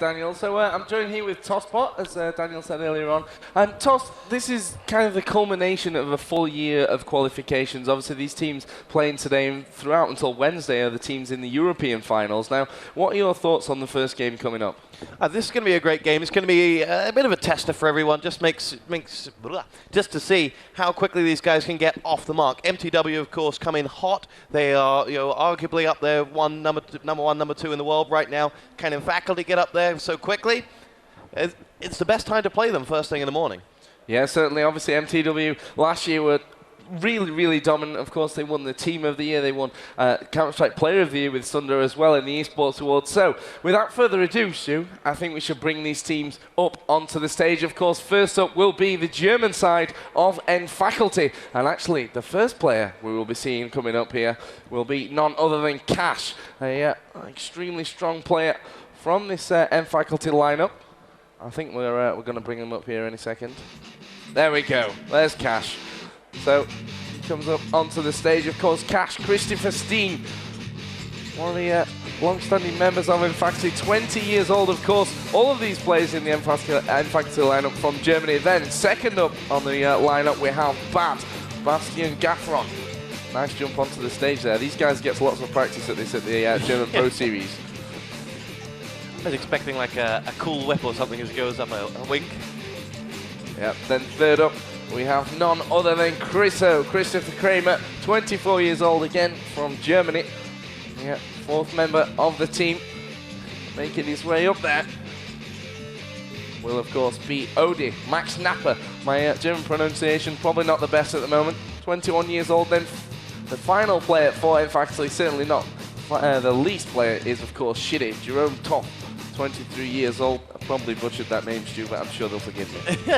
Daniel. So I'm joined here with Tosspot, as Daniel said earlier on. And Toss, this is kind of the culmination of a full year of qualifications. Obviously, these teams playing today and throughout until Wednesday are the teams in the European finals. Now, what are your thoughts on the first game coming up? This is going to be a great game. It's going to be a bit of a tester for everyone. Just just to see how quickly these guys can get off the mark. mTw, of course, come in hot. They are, arguably up there, number one, number two in the world right now. Can Faculty get up there so quickly? It's the best time to play them first thing in the morning. Yeah, certainly. Obviously, mTw last year were really dominant. Of course, they won the Team of the Year. They won Counter-Strike Player of the Year with Sunder as well in the Esports Awards. So, without further ado, Stu, I think we should bring these teams up onto the stage. Of course, first up will be the German side of mFaculty. And actually, the first player we will be seeing coming up here will be none other than Cash, an extremely strong player from this mFaculty lineup. I think we're going to bring him up here in a second. There we go. There's Cash. So, he comes up onto the stage. Of course, Cash, Christopher Steen, one of the long-standing members of mFaculty, 20 years old, of course. All of these players in the mFaculty lineup from Germany. Then, second up on the lineup, we have Bastian Gaffron. Nice jump onto the stage there. These guys get lots of practice at this at the German Pro Series. I was expecting like a cool whip or something as it goes up a wink. Yeah, then third up, we have none other than Christopher Kramer, 24 years old again from Germany. Yeah, fourth member of the team, making his way up there. Will, of course, be Odi, Max Napper. My German pronunciation, probably not the best at the moment. 21 years old, then the final player for mFaculty, certainly not the least player, is, of course, Shitty, Jerome Toff, 23 years old. I probably butchered that name, Stu, but I'm sure they'll forgive me.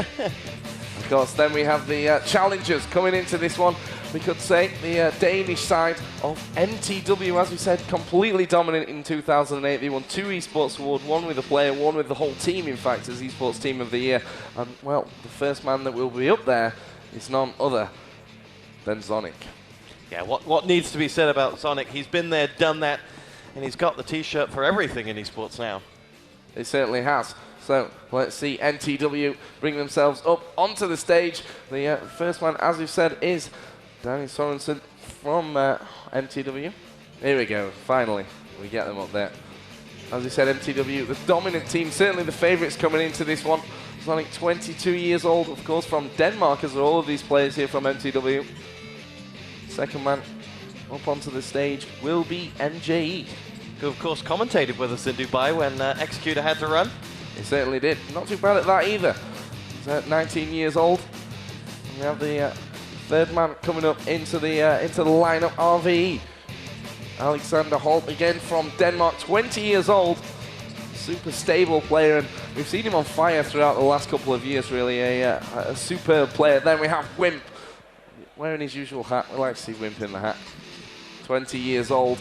Of course, then we have the challengers coming into this one. We could say the Danish side of mTw, as we said, completely dominant in 2008. They won 2 Esports Awards, one with the player, one with the whole team, in fact, as Esports Team of the Year. And, well, the first man that will be up there is none other than Zonic. Yeah, what needs to be said about Sonic? He's been there, done that, and he's got the T-shirt for everything in esports now. It certainly has. So let's see mTw bring themselves up onto the stage. The first one, as we've said, is Danny Sorensen from mTw. Here we go. Finally, we get them up there. As we said, mTw, the dominant team, certainly the favourites coming into this one. Sonic, 22 years old, of course, from Denmark, as are all of these players here from mTw. Second man up onto the stage will be MJE, who of course commentated with us in Dubai when Executor had to run. He certainly did. Not too bad at that either. He's 19 years old. And we have the third man coming up into the lineup, RVE. Alexander Holt, again from Denmark, 20 years old. Super stable player, and we've seen him on fire throughout the last couple of years, really. A superb player. Then we have Wimp, wearing his usual hat. We like to see Wimp in the hat. 20 years old.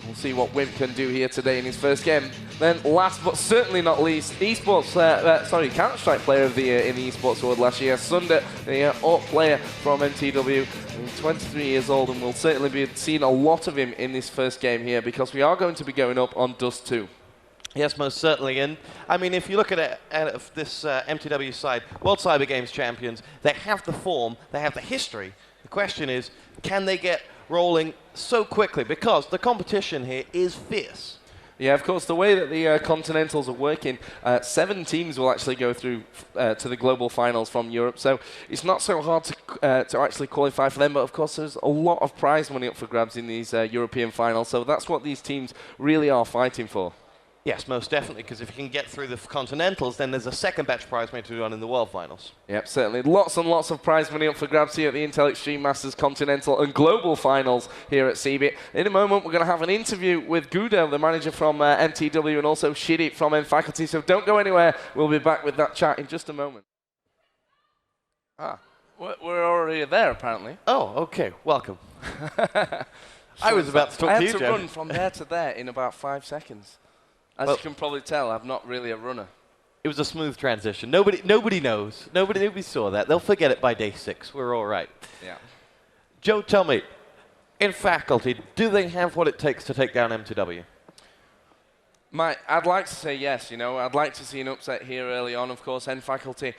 We'll see what Wimp can do here today in his first game. Then last but certainly not least, Counter-Strike Player of the Year in the Esports Award last year, Sunder, the ARC player from mTw. He's 23 years old, and we'll certainly be seeing a lot of him in this first game here, because we are going to be going up on Dust 2. Yes, most certainly. And I mean, if you look at this mTw side, World Cyber Games champions, they have the form, they have the history. The question is, can they get rolling so quickly? Because the competition here is fierce. Yeah, of course, the way that the Continentals are working, 7 teams will actually go through to the global finals from Europe, so it's not so hard to actually qualify for them, but of course there's a lot of prize money up for grabs in these European finals, so that's what these teams really are fighting for. Yes, most definitely, because if you can get through the Continentals, then there's a second batch prize money to be on in the World Finals. Yep, certainly. Lots and lots of prize money up for grabs here at the Intel Extreme Masters Continental and Global Finals here at CeBIT. In a moment, we're going to have an interview with Gudo, the manager from mTw, and also Shitty from mFaculty, so don't go anywhere. We'll be back with that chat in just a moment. We're already there, apparently. Oh, okay. Welcome. I was about to talk to you, I had to Jeff. run from there to there in about 5 seconds. As you can probably tell, I'm not really a runner. It was a smooth transition. Nobody knows. Nobody saw that. They'll forget it by day 6. We're all right. Yeah. Joe, tell me, in Faculty, do they have what it takes to take down mTw? I'd like to say yes, I'd like to see an upset here early on. Of course, Faculty,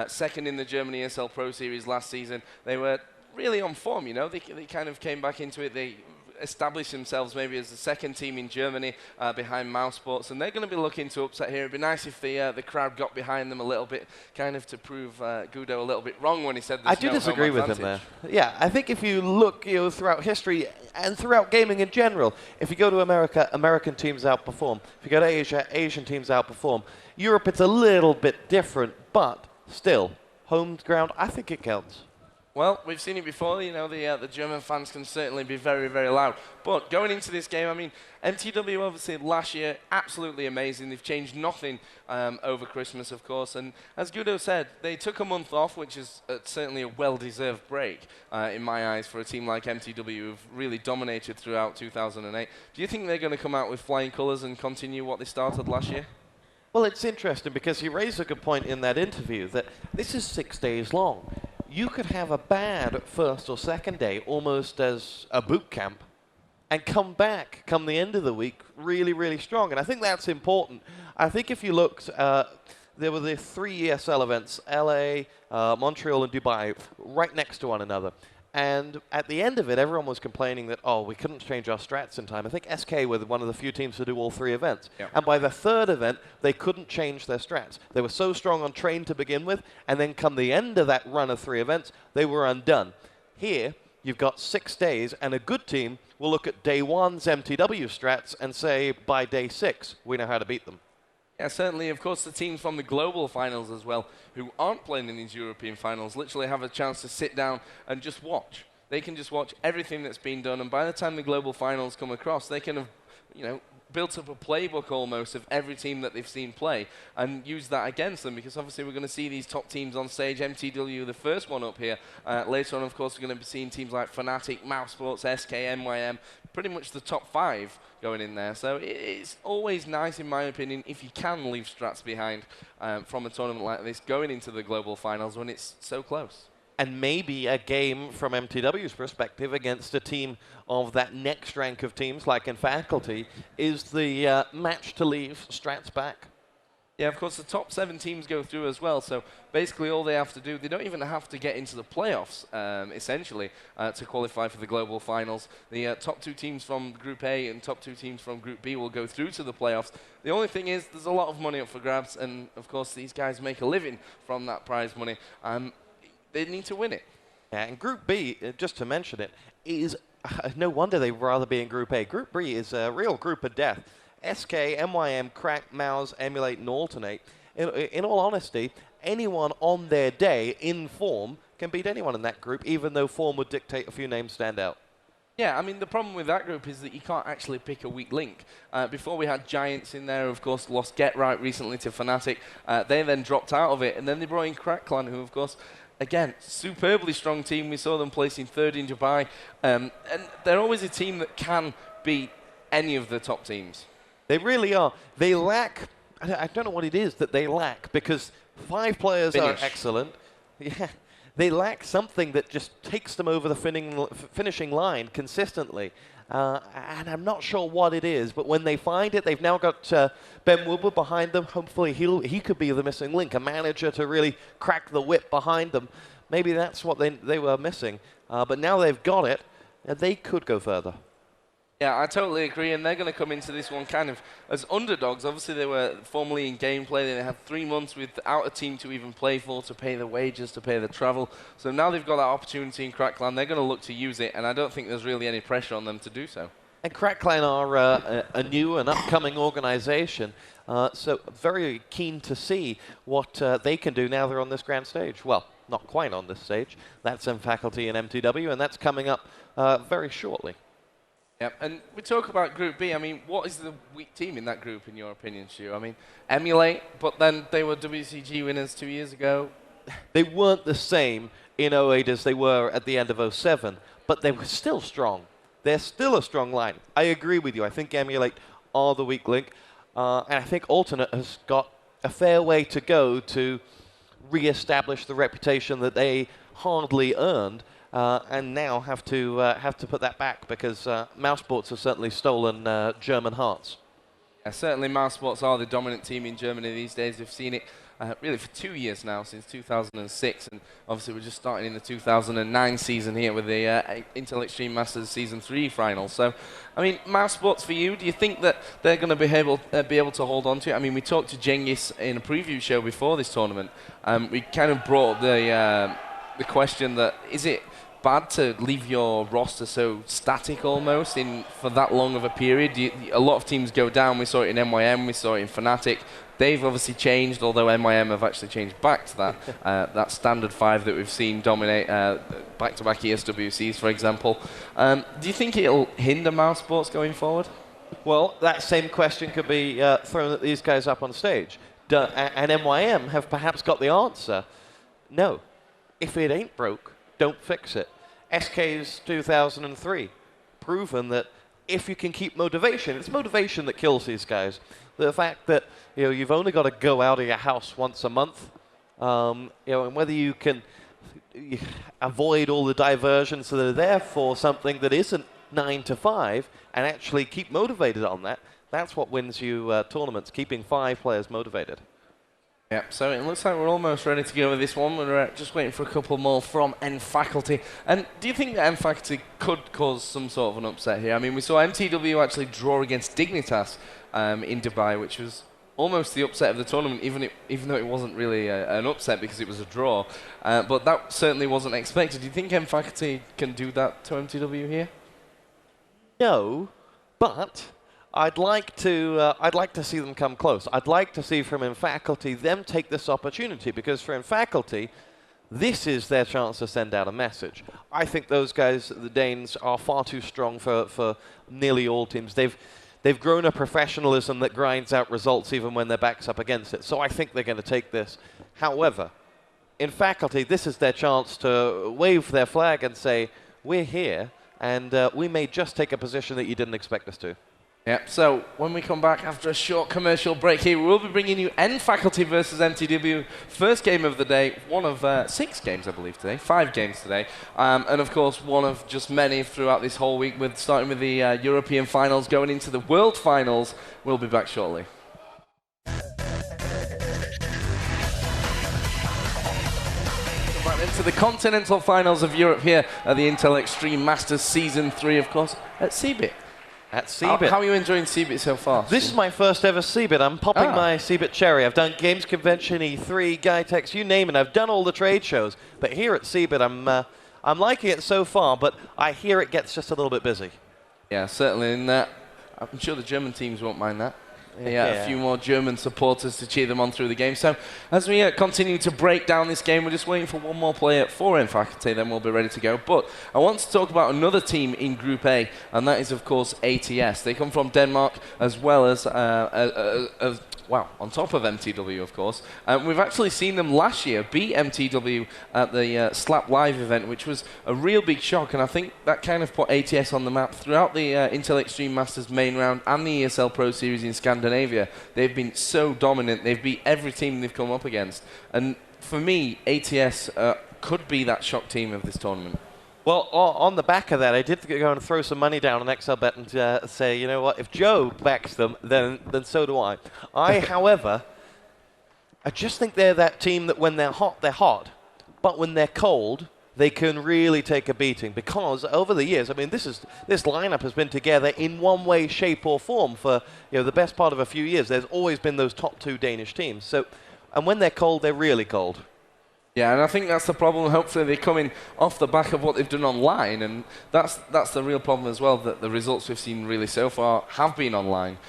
second in the German ESL Pro Series last season. They were really on form, They kind of came back into it. They established themselves maybe as the second team in Germany behind Mouse Sports, and they're going to be looking to upset here. It'd be nice if the crowd got behind them a little bit, kind of to prove Gudo a little bit wrong when he said there's I do no disagree home with him advantage. there. Yeah, I think if you look throughout history and throughout gaming in general, if you go to America, American teams outperform. If you go to Asia, Asian teams outperform. Europe, it's a little bit different, but still, home ground, I think it counts. Well, we've seen it before, the German fans can certainly be very, very loud. But going into this game, I mean, mTw obviously last year, absolutely amazing. They've changed nothing over Christmas, of course. And as Gudo said, they took a month off, which is certainly a well-deserved break, in my eyes, for a team like mTw who've really dominated throughout 2008. Do you think they're going to come out with flying colours and continue what they started last year? Well, it's interesting because he raised a good point in that interview that this is 6 days long. You could have a bad first or second day almost as a boot camp and come back come the end of the week really, really strong. And I think that's important. I think if you looked, there were the 3 ESL events, LA, Montreal, and Dubai, right next to one another. And at the end of it, everyone was complaining that, oh, we couldn't change our strats in time. I think SK were one of the few teams to do all 3 events. Yep. And by the 3rd event, they couldn't change their strats. They were so strong on train to begin with, and then come the end of that run of 3 events, they were undone. Here, you've got 6 days, and a good team will look at day 1's mTw strats and say, by day 6, we know how to beat them. Yeah, certainly. Of course, the teams from the global finals as well, who aren't playing in these European finals, literally have a chance to sit down and just watch. They can just watch everything that's been done, and by the time the global finals come across, they can have, built up a playbook almost of every team that they've seen play and use that against them, because obviously we're going to see these top teams on stage. mTw, the first one up here. Later on, of course, we're going to be seeing teams like Fnatic, Mouse Sports, SK, IEM, pretty much the top 5 going in there. So it's always nice, in my opinion, if you can leave strats behind from a tournament like this going into the global finals when it's so close. And maybe a game from mTw's perspective against a team of that next rank of teams, like in Faculty, is the match to leave strats back. Yeah, of course, the top 7 teams go through as well, so basically all they have to do, they don't even have to get into the playoffs, essentially, to qualify for the global finals. The top 2 teams from Group A and top 2 teams from Group B will go through to the playoffs. The only thing is, there's a lot of money up for grabs, and of course, these guys make a living from that prize money. They need to win it. Yeah, and Group B, just to mention it, is no wonder they'd rather be in Group A. Group B is a real group of death. SK, MYM, Crack, Mouse, Emulate, and Alternate. In all honesty, anyone on their day in form can beat anyone in that group, even though form would dictate a few names stand out. Yeah, I mean, the problem with that group is that you can't actually pick a weak link. Before we had Giants in there, of course, lost Get Right recently to Fnatic. They then dropped out of it, and then they brought in Crack Clan, who, of course, again, superbly strong team. We saw them placing 3rd in Dubai. And they're always a team that can beat any of the top teams. They really are. They lack, I don't know what it is that they lack, because 5 players are excellent. Yeah, they lack something that just takes them over the finishing line consistently. And I'm not sure what it is, but when they find it, they've now got Ben Woodward behind them. Hopefully he could be the missing link, a manager to really crack the whip behind them. Maybe that's what they were missing. But now they've got it, and they could go further. Yeah, I totally agree, and they're going to come into this one kind of as underdogs. Obviously, they were formerly in gameplay. They had 3 months without a team to even play for, to pay the wages, to pay the travel. So now they've got that opportunity in Crackland. They're going to look to use it, and I don't think there's really any pressure on them to do so. And Crackline are a new and upcoming organization, so very keen to see what they can do now they're on this grand stage. Well, not quite on this stage. That's Faculty and mTw, and that's coming up very shortly. Yep, and we talk about Group B. I mean, what is the weak team in that group, in your opinion, Stu? I mean, Emulate, but then they were WCG winners 2 years ago. They weren't the same in 08 as they were at the end of 07, but they were still strong. They're still a strong line. I agree with you. I think Emulate are the weak link, and I think Alternate has got a fair way to go to re-establish the reputation that they hardly earned. And now have to put that back because Mouse Sports have certainly stolen German hearts. Certainly, Mousesports are the dominant team in Germany these days. We've seen it really for 2 years now, since 2006, and obviously we're just starting in the 2009 season here with the Intel Extreme Masters Season 3 final. So, I mean, Mousesports for you, do you think that they're going to be able to hold on to it? I mean, we talked to Cengiz in a preview show before this tournament. We kind of brought up the question that, is it bad to leave your roster so static almost for that long of a period? A lot of teams go down. We saw it in MYM, we saw it in Fnatic. They've obviously changed, although MYM have actually changed back to that that standard 5 that we've seen dominate back-to-back ESWCs, for example. Do you think it'll hinder Mousesports going forward? Well, that same question could be thrown at these guys up on stage. And MYM have perhaps got the answer. No. If it ain't broke, don't fix it. SK's 2003, proven that if you can keep motivation, it's motivation that kills these guys. The fact that you've only got to go out of your house once a month, and whether you can avoid all the diversions that are there for something that isn't 9 to 5 and actually keep motivated on that, that's what wins you tournaments, keeping 5 players motivated. Yeah, so it looks like we're almost ready to go with this one. We're just waiting for a couple more from N-Faculty. And do you think that N-Faculty could cause some sort of an upset here? I mean, we saw mTw actually draw against Dignitas in Dubai, which was almost the upset of the tournament, even though it wasn't really an upset because it was a draw. But that certainly wasn't expected. Do you think N-Faculty can do that to mTw here? No, but I'd like to see them come close. I'd like to see from N-Faculty them take this opportunity, because for N-Faculty, this is their chance to send out a message. I think those guys, the Danes, are far too strong for nearly all teams. They've grown a professionalism that grinds out results even when their back's up against it. So I think they're going to take this. However, N-Faculty, this is their chance to wave their flag and say, we're here, and we may just take a position that you didn't expect us to. Yeah, so when we come back after a short commercial break here, we'll be bringing you N-Faculty versus mTw. First game of the day, one of 6 games, I believe, today. 5 games today. And, of course, one of just many throughout this whole week, starting with the European finals, going into the World Finals. We'll be back shortly. Into the Continental Finals of Europe here at the Intel Extreme Masters Season 3, of course, at CeBIT. At CeBIT. How are you enjoying CeBIT so far? This is my first ever CeBIT. I'm popping my CeBIT cherry. I've done Games Convention, E3, GuyTex, you name it. I've done all the trade shows. But here at CeBIT, I'm liking it so far, but I hear it gets just a little bit busy. Yeah, certainly. And I'm sure the German teams won't mind that. Yeah, a few more German supporters to cheer them on through the game. So as we continue to break down this game, we're just waiting for one more player for N-Faculty, then we'll be ready to go. But I want to talk about another team in Group A, and that is, of course, ATS. They come from Denmark, as well as on top of mTw, of course. We've actually seen them last year beat mTw at the Slap Live event, which was a real big shock, and I think that kind of put ATS on the map throughout the Intel Extreme Masters main round and the ESL Pro Series in Scandinavia. They've been so dominant. They've beat every team they've come up against. And for me, ATS could be that shock team of this tournament. Well, on the back of that, I did go and throw some money down on XLBet and say, you know what, if Joe backs them, then so do I. However, I just think they're that team that when they're hot, but when they're cold, they can really take a beating. Because over the years, I mean, this lineup has been together in one way, shape, or form for the best part of a few years. There's always been those top 2 Danish teams. So, and when they're cold, they're really cold. Yeah, and I think that's the problem. Hopefully they're coming off the back of what they've done online, and that's the real problem as well, that the results we've seen really so far have been online.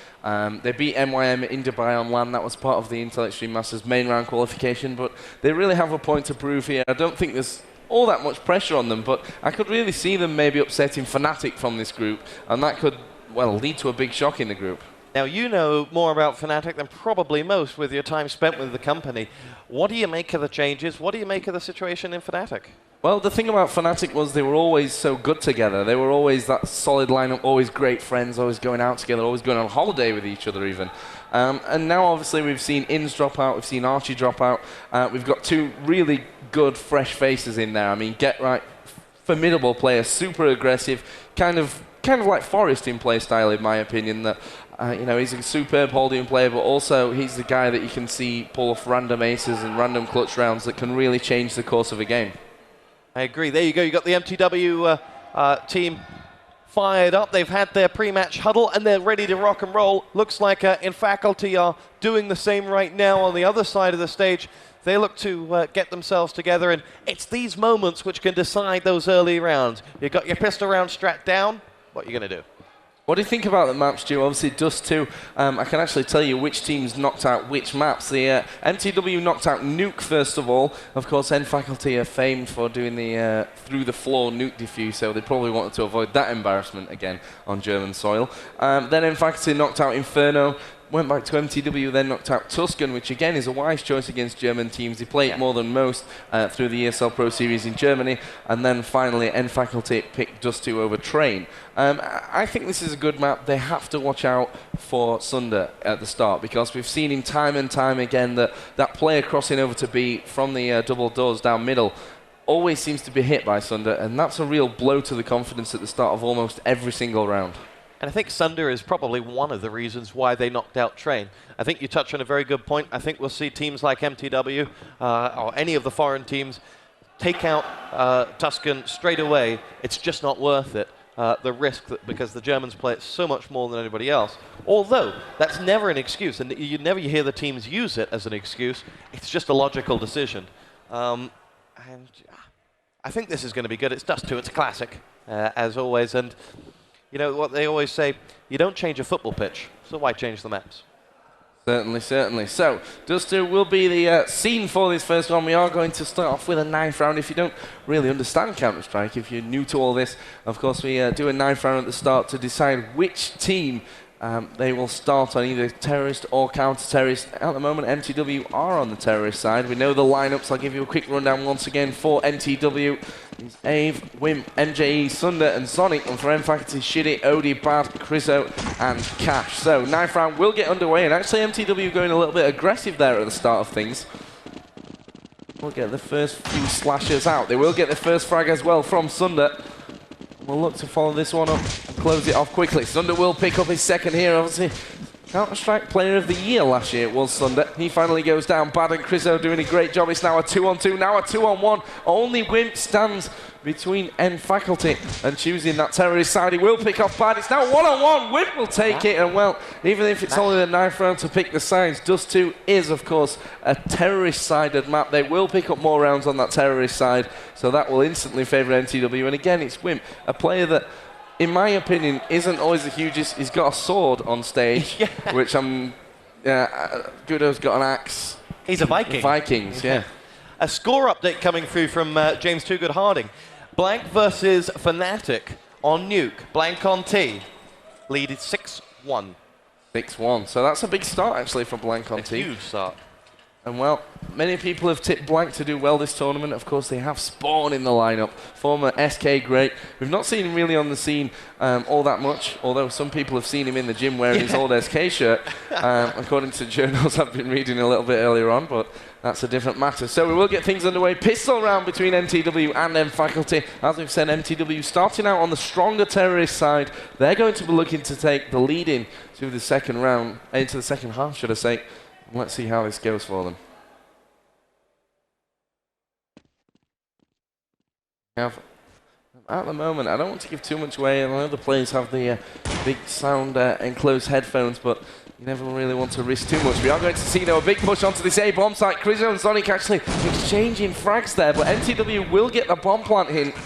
They beat MYM in Dubai on LAN. That was part of the Intel Extreme Masters main round qualification, but they really have a point to prove here. I don't think there's all that much pressure on them, but I could really see them maybe upsetting Fnatic from this group, and that could, well, lead to a big shock in the group. Now, you know more about Fnatic than probably most with your time spent with the company. What do you make of the changes? What do you make of the situation in Fnatic? Well, the thing about Fnatic was they were always so good together. They were always that solid lineup, always great friends, always going out together, always going on holiday with each other even. And now, obviously, we've seen Inns drop out, we've seen Archie drop out. We've got 2 really good, fresh faces in there. I mean, Get Right, formidable player, super aggressive, kind of like Forrest in play style, in my opinion, that You know, he's a superb holding player, but also he's the guy that you can see pull off random aces and random clutch rounds that can really change the course of a game. I agree. There you go. You got the mTw team fired up. They've had their pre-match huddle and they're ready to rock and roll. Looks like in faculty are doing the same right now on the other side of the stage. They look to get themselves together, and it's these moments which can decide those early rounds. You've got your pistol round strat down. What are you going to do? What do you think about the maps, Stu? Obviously, Dust 2, I can actually tell you which teams knocked out which maps. The mTw knocked out Nuke, first of all. Of course, N-Faculty are famed for doing the through-the-floor nuke defuse, so they probably wanted to avoid that embarrassment again on German soil. Then N-Faculty knocked out Inferno, went back to mTw, then knocked out Tuscan, which again is a wise choice against German teams. They play it more than most through the ESL Pro Series in Germany. And then finally, N-Faculty picked Dust 2 over Train. I think this is a good map. They have to watch out for Sunder at the start, because we've seen him time and time again that player crossing over to B from the double doors down middle always seems to be hit by Sunder, and that's a real blow to the confidence at the start of almost every single round. And I think Sunder is probably one of the reasons why they knocked out Train. I think you touch on a very good point. I think we'll see teams like mTw or any of the foreign teams take out Tuscan straight away. It's just not worth it, the risk, because the Germans play it so much more than anybody else. Although, that's never an excuse, and you never hear the teams use it as an excuse. It's just a logical decision. And I think this is going to be good. It's Dust 2, it's a classic, as always. And you know what they always say, you don't change a football pitch, so why change the maps? Certainly, certainly. So, Dust 2 will be the scene for this first one. We are going to start off with a 9th round. If you don't really understand Counter-Strike, if you're new to all this, of course we do a 9th round at the start to decide which team they will start on, either terrorist or counter-terrorist. At the moment, mTw are on the terrorist side. We know the lineups. I'll give you a quick rundown once again for mTw. It's Ave, Wim, MJE, Sunder, and Sonic. And for M-Faculty, Shitty, Odie, Bad, Chriso, and Cash. So, 9th round will get underway. And actually, mTw going a little bit aggressive there at the start of things. We'll get the first few slashers out. They will get the first frag as well from Sunder. We'll look to follow this one up and close it off quickly. Sunder will pick up his second here, obviously. Counter-Strike Player of the Year last year it was Sunder. He finally goes down. Bad and Chriso doing a great job. It's now a 2-on-2, now a 2-on-1. Only Wimp stands between N-Faculty and choosing that terrorist side. He will pick off Bad. It's now 1-on-1. Wimp will take it, and well, even if it's only the 9th round to pick the sides, Dust 2 is, of course, a terrorist-sided map. They will pick up more rounds on that terrorist side, so that will instantly favour mTw. And again, it's Wimp, a player that, in my opinion, isn't always the hugest. He's got a sword on stage, which Gudo's got an axe. He's a Viking. Vikings, yeah. A score update coming through from James Too Good Harding. Blank versus Fnatic on Nuke. Blank on T. Lead 6-1. 6-1. So that's a big start, actually, for Blank on T. A huge start. And well, many people have tipped Blank to do well this tournament. Of course, they have Spawn in the lineup, former SK great. We've not seen him really on the scene all that much, although some people have seen him in the gym wearing his old SK shirt, according to journals I've been reading a little bit earlier on, but that's a different matter. So we will get things underway. Pistol round between mTw and M-Faculty. As we've said, mTw starting out on the stronger terrorist side. They're going to be looking to take the lead into the second round, into the second half, should I say. Let's see how this goes for them. At the moment, I don't want to give too much away. I know the players have the big sound enclosed headphones, but you never really want to risk too much. We are going to see, though, a big push onto this A bomb site. Chriso and Sonic actually exchanging frags there, but mTw will get the bomb plant hint.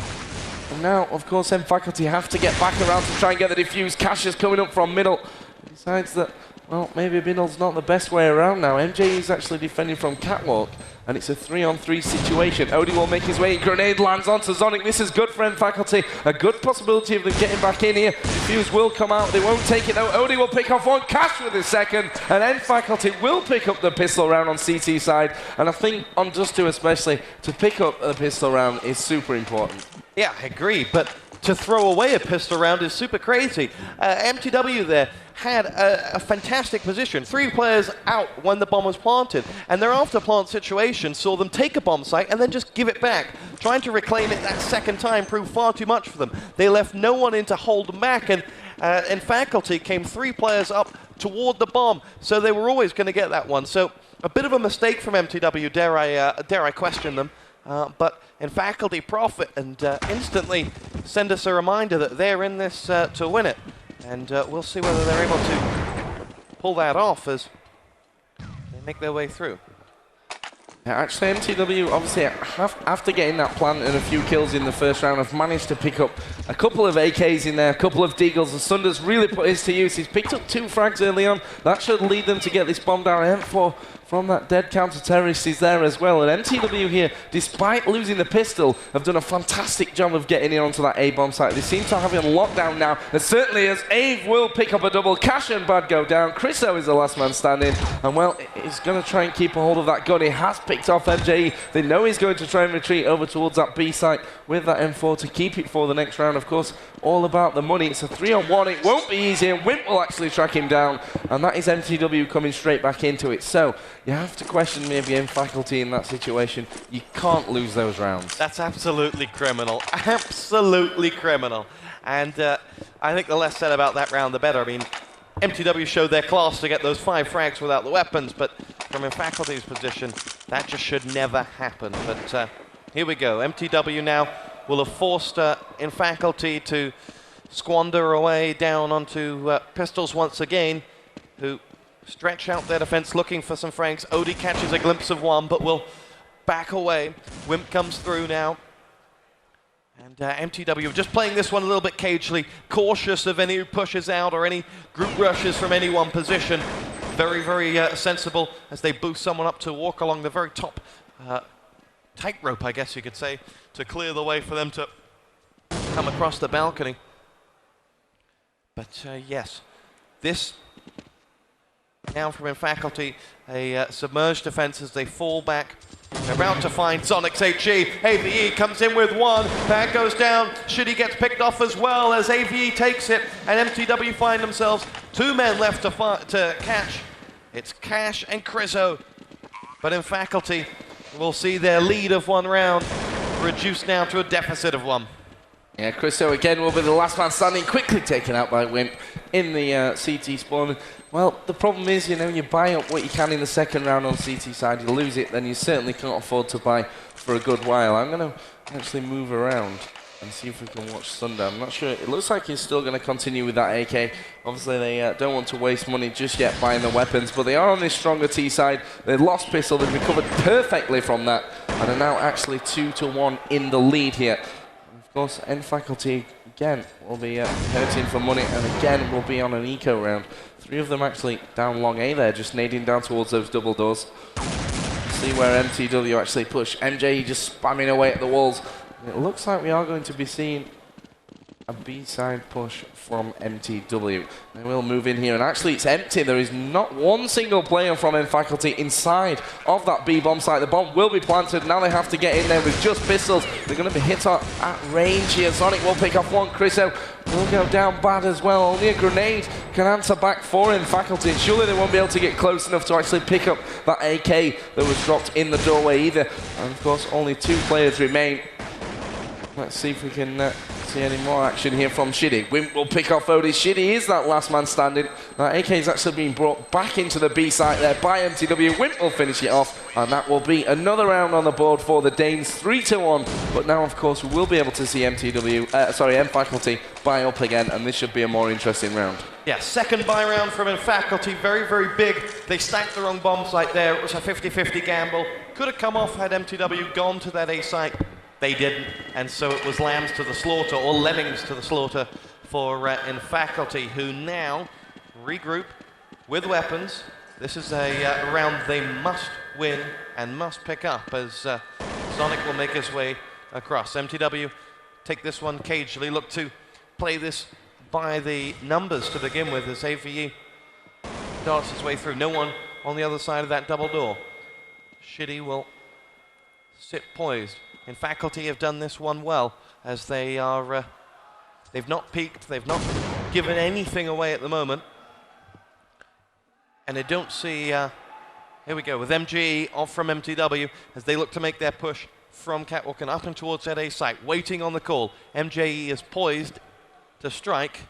And now, of course, M-Faculty have to get back around to try and get the defuse. Cash is coming up from middle. Decides that, well, maybe middle's not the best way around now. MJ is actually defending from Catwalk, and it's a 3-on-3 situation. Odie will make his way. Grenade lands onto Sonic. This is good for M-Faculty. A good possibility of them getting back in here. Defuse will come out. They won't take it, though. Odie will pick off one. Cash with his second. And M-Faculty will pick up the pistol round on CT side. And I think on Dust 2 especially, to pick up the pistol round is super important. Yeah, I agree, but to throw away a pistol round is super crazy. mTw there had a fantastic position. 3 players out when the bomb was planted, and their after-plant situation saw them take a bomb site and then just give it back. Trying to reclaim it that second time proved far too much for them. They left no one in to hold them back, and in Faculty came 3 players up toward the bomb, so they were always going to get that one. So a bit of a mistake from mTw, dare I question them, but in faculty profit and instantly send us a reminder that they're in this to win it. And we'll see whether they're able to pull that off as they make their way through. Yeah, actually, mTw, obviously, after getting that plant and a few kills in the first round, have managed to pick up a couple of AKs in there, a couple of Deagles, and Sunder's really put his to use. He's picked up 2 frags early on. That should lead them to get this bomb down. M4 from that dead counter-terrorist is there as well. And mTw here, despite losing the pistol, have done a fantastic job of getting in onto that A-bomb site. They seem to have it on lockdown now. And certainly as Ave will pick up a double, Cash and Bad go down. Chriso is the last man standing. And well, he's going to try and keep a hold of that gun. He has picked off MJE. They know he's going to try and retreat over towards that B site with that M4 to keep it for the next round. Of course, all about the money. It's a 3-on-1. It won't be easy, and Wimp will actually track him down. And that is mTw coming straight back into it. So you have to question maybe M faculty in that situation. You can't lose those rounds. That's absolutely criminal. Absolutely criminal. And I think the less said about that round, the better. I mean, mTw showed their class to get those 5 frags without the weapons, but from in faculty's position, that just should never happen. But here we go. mTw now will have forced in faculty to squander away down onto pistols once again, who stretch out their defense looking for some frags. Odie catches a glimpse of one, but will back away. Wimp comes through now. And mTw just playing this one a little bit cagely, cautious of any who pushes out or any group rushes from any one position. Very, very sensible as they boost someone up to walk along the very top tightrope, I guess you could say, to clear the way for them to come across the balcony. But yes, this now from in faculty, a submerged defense as they fall back. They're about to find Sonic's HE. AVE comes in with 1. That goes down. Shitty gets picked off as well as AVE takes it. And mTw find themselves 2 men left to catch. It's Cash and Chriso. But in faculty, we'll see their lead of 1 round reduced now to a deficit of 1. Yeah, Chriso again will be the last man standing, quickly taken out by Wimp in the CT spawn. Well, the problem is, you know, you buy up what you can in the second round on CT side, you lose it, then you certainly can't afford to buy for a good while. I'm going to actually move around and see if we can watch Sunder. I'm not sure. It looks like he's still going to continue with that AK. Obviously, they don't want to waste money just yet buying the weapons, but they are on this stronger T side. They lost pistol, they've recovered perfectly from that, and are now actually 2-1 in the lead here. Of course, N faculty again will be hurting for money, and again will be on an eco round. 3 of them actually down long A there, just nading down towards those double doors. See where mTw actually push. MJ just spamming away at the walls. It looks like we are going to be seeing a B-side push from mTw. They will move in here, and actually it's empty. There is not one single player from M faculty inside of that B-bomb site. The bomb will be planted. Now they have to get in there with just pistols. They're going to be hit at range here. Sonic will pick off 1. Chriso will go down bad as well. Only a grenade can answer back for M faculty. And surely they won't be able to get close enough to actually pick up that AK that was dropped in the doorway either. And of course, only 2 players remain. Let's see if we can see any more action here from Shitty. Wimp will pick off Odie. Shitty is that last man standing. That AK is actually being brought back into the B site there by mTw. Wimp will finish it off, and that will be another round on the board for the Danes, 3-1. But now, of course, we will be able to see M faculty buy up again, and this should be a more interesting round. Yeah, second buy round from in faculty, very, very big. They stacked the wrong bomb site there. It was a 50-50 gamble. Could have come off had mTw gone to that A site. They didn't, and so it was lambs to the slaughter, or lemmings to the slaughter for in faculty, who now regroup with weapons. This is a round they must win and must pick up as Sonic will make his way across. mTw take this one cagely, look to play this by the numbers to begin with as AVE darts his way through. No one on the other side of that double door. Shitty will sit poised. In faculty have done this one well, as they are, they've not peeked, they've not given anything away at the moment. And they don't see, here we go, with MGE off from mTw, as they look to make their push from Catwalk and up and towards that A site, waiting on the call. MJE is poised to strike,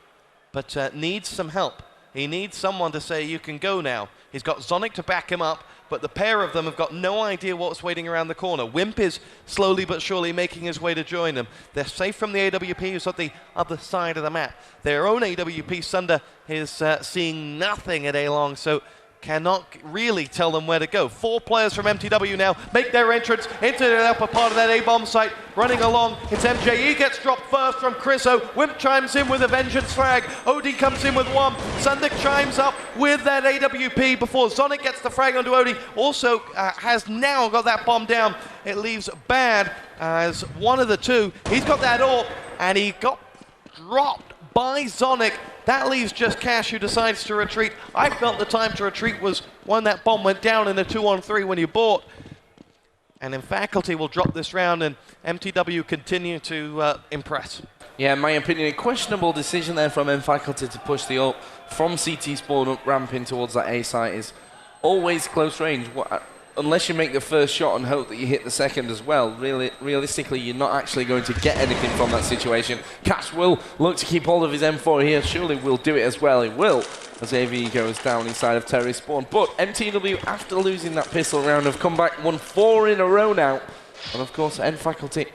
but needs some help He needs someone to say, you can go now. He's got Zonic to back him up, but the pair of them have got no idea what's waiting around the corner. Wimp is slowly but surely making his way to join them. They're safe from the AWP, who's at the other side of the map. Their own AWP, Sunder, is seeing nothing at A-Long, so cannot really tell them where to go. 4 players from mTw now make their entrance into the upper part of that A-bomb site. Running along, it's MJE gets dropped first from Chriso. Wimp chimes in with a vengeance frag. Odie comes in with one. Sunder chimes up with that AWP before Zonic gets the frag onto Odie. Also has now got that bomb down. It leaves Bad as one of the two. He's got that AWP, and he got dropped by Zonic. That leaves just Cash, who decides to retreat. I felt the time to retreat was when that bomb went down in a 2-on-3 when you bought. And then Faculty will drop this round, and mTw continue to impress. Yeah, in my opinion, a questionable decision there from mFaculty to push the ult from CT spawn up, ramping towards that A site is always close range. Unless you make the first shot and hope that you hit the second as well, realistically, you're not actually going to get anything from that situation. Cash will look to keep hold of his M4 here. Surely will do it as well. He will, as AV goes down inside of Terry spawn. But mTw, after losing that pistol round, have come back, won 4 in a row now. And of course, mFaculty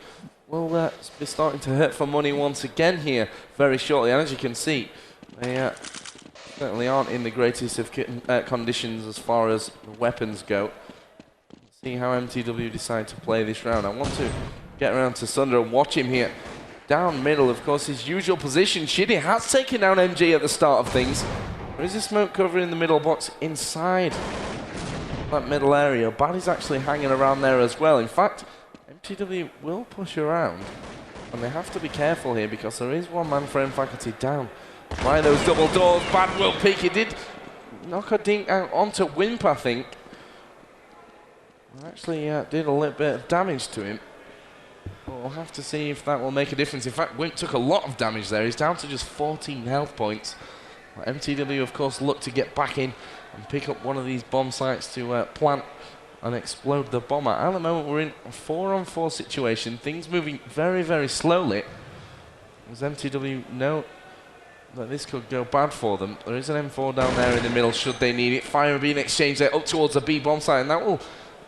will be starting to hurt for money once again here very shortly. And as you can see, they certainly aren't in the greatest of conditions as far as the weapons go. See how mTw decide to play this round. I want to get around to Sunder and watch him here. Down middle, of course, his usual position. Shitty has taken down MG at the start of things. There is a smoke cover in the middle box inside that middle area. Baddy's actually hanging around there as well. In fact, mTw will push around. And they have to be careful here because there is one man for mFaculty down by those double doors. Bad will peek. He did knock a dink out onto Wimp, I think. Actually did a little bit of damage to him. But we'll have to see if that will make a difference. In fact, Wimp took a lot of damage there. He's down to just 14 health points. mTw, of course, look to get back in and pick up one of these bomb sites to plant and explode the bomber. At the moment, we're in a 4-on-4 situation. Things moving very, very slowly. As mTw know that this could go bad for them. There is an M4 down there in the middle should they need it. Fire being exchanged there up towards the B bomb site, and that will